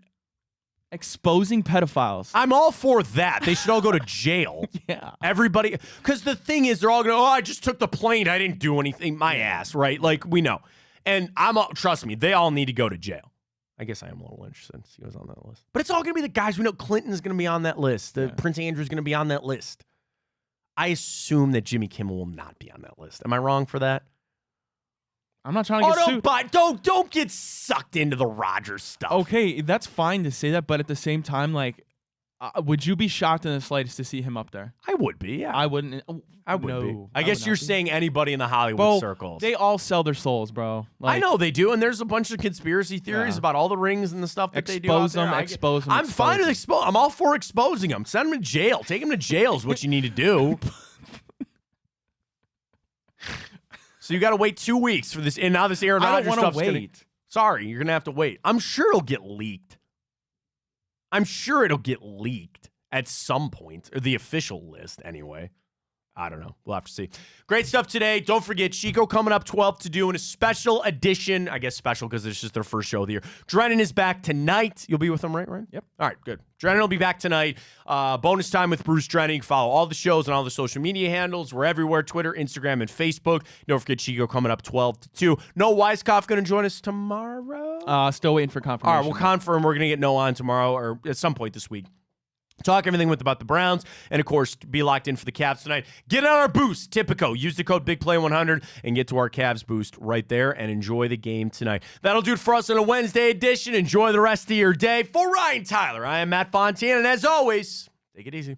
exposing pedophiles. I'm all for that. They should all go to jail. Yeah. Everybody. Because the thing is, they're all going to, I just took the plane. I didn't do anything. My ass, right? Like, we know. And trust me, they all need to go to jail. I guess I am a little interested since he was on that list. But it's all going to be the guys we know. Clinton's going to be on that list. Prince Andrew's going to be on that list. I assume that Jimmy Kimmel will not be on that list. Am I wrong for that? I'm not trying to get sued. Don't get sucked into the Rodgers stuff. Okay, that's fine to say that, but at the same time, like, would you be shocked in the slightest to see him up there? I would be, yeah. I wouldn't. I would be. I guess you're saying anybody in the Hollywood circles. They all sell their souls, bro. Like, I know they do, and there's a bunch of conspiracy theories about all the rings and the stuff that they do. Expose them. I'm fine with expose. I'm all for exposing them. Send them to jail. Take them to jail is what you need to do. So you got to wait 2 weeks for this, and now this Aaron Rodgers stuff's going to... Sorry, you're going to have to wait. I'm sure it'll get leaked. At some point, or the official list anyway. I don't know. We'll have to see. Great stuff today. Don't forget, Chico coming up 12th to do in a special edition. I guess special because it's just their first show of the year. Drennan is back tonight. You'll be with them, right? Yep. All right, good. Drennan will be back tonight. Bonus time with Bruce Drennan. You can follow all the shows on all the social media handles. We're everywhere, Twitter, Instagram, and Facebook. Don't forget, Chico coming up 12 to 2. Noah Weiskopf going to join us tomorrow? Still waiting for confirmation. All right, we'll confirm. We're going to get Noah on tomorrow or at some point this week. Talk everything about the Browns, and of course, be locked in for the Cavs tonight. Get on our boost, Tipico. Use the code BigPlay100 and get to our Cavs boost right there and enjoy the game tonight. That'll do it for us on a Wednesday edition. Enjoy the rest of your day. For Ryan Tyler, I am Matt Fontana, and as always, take it easy.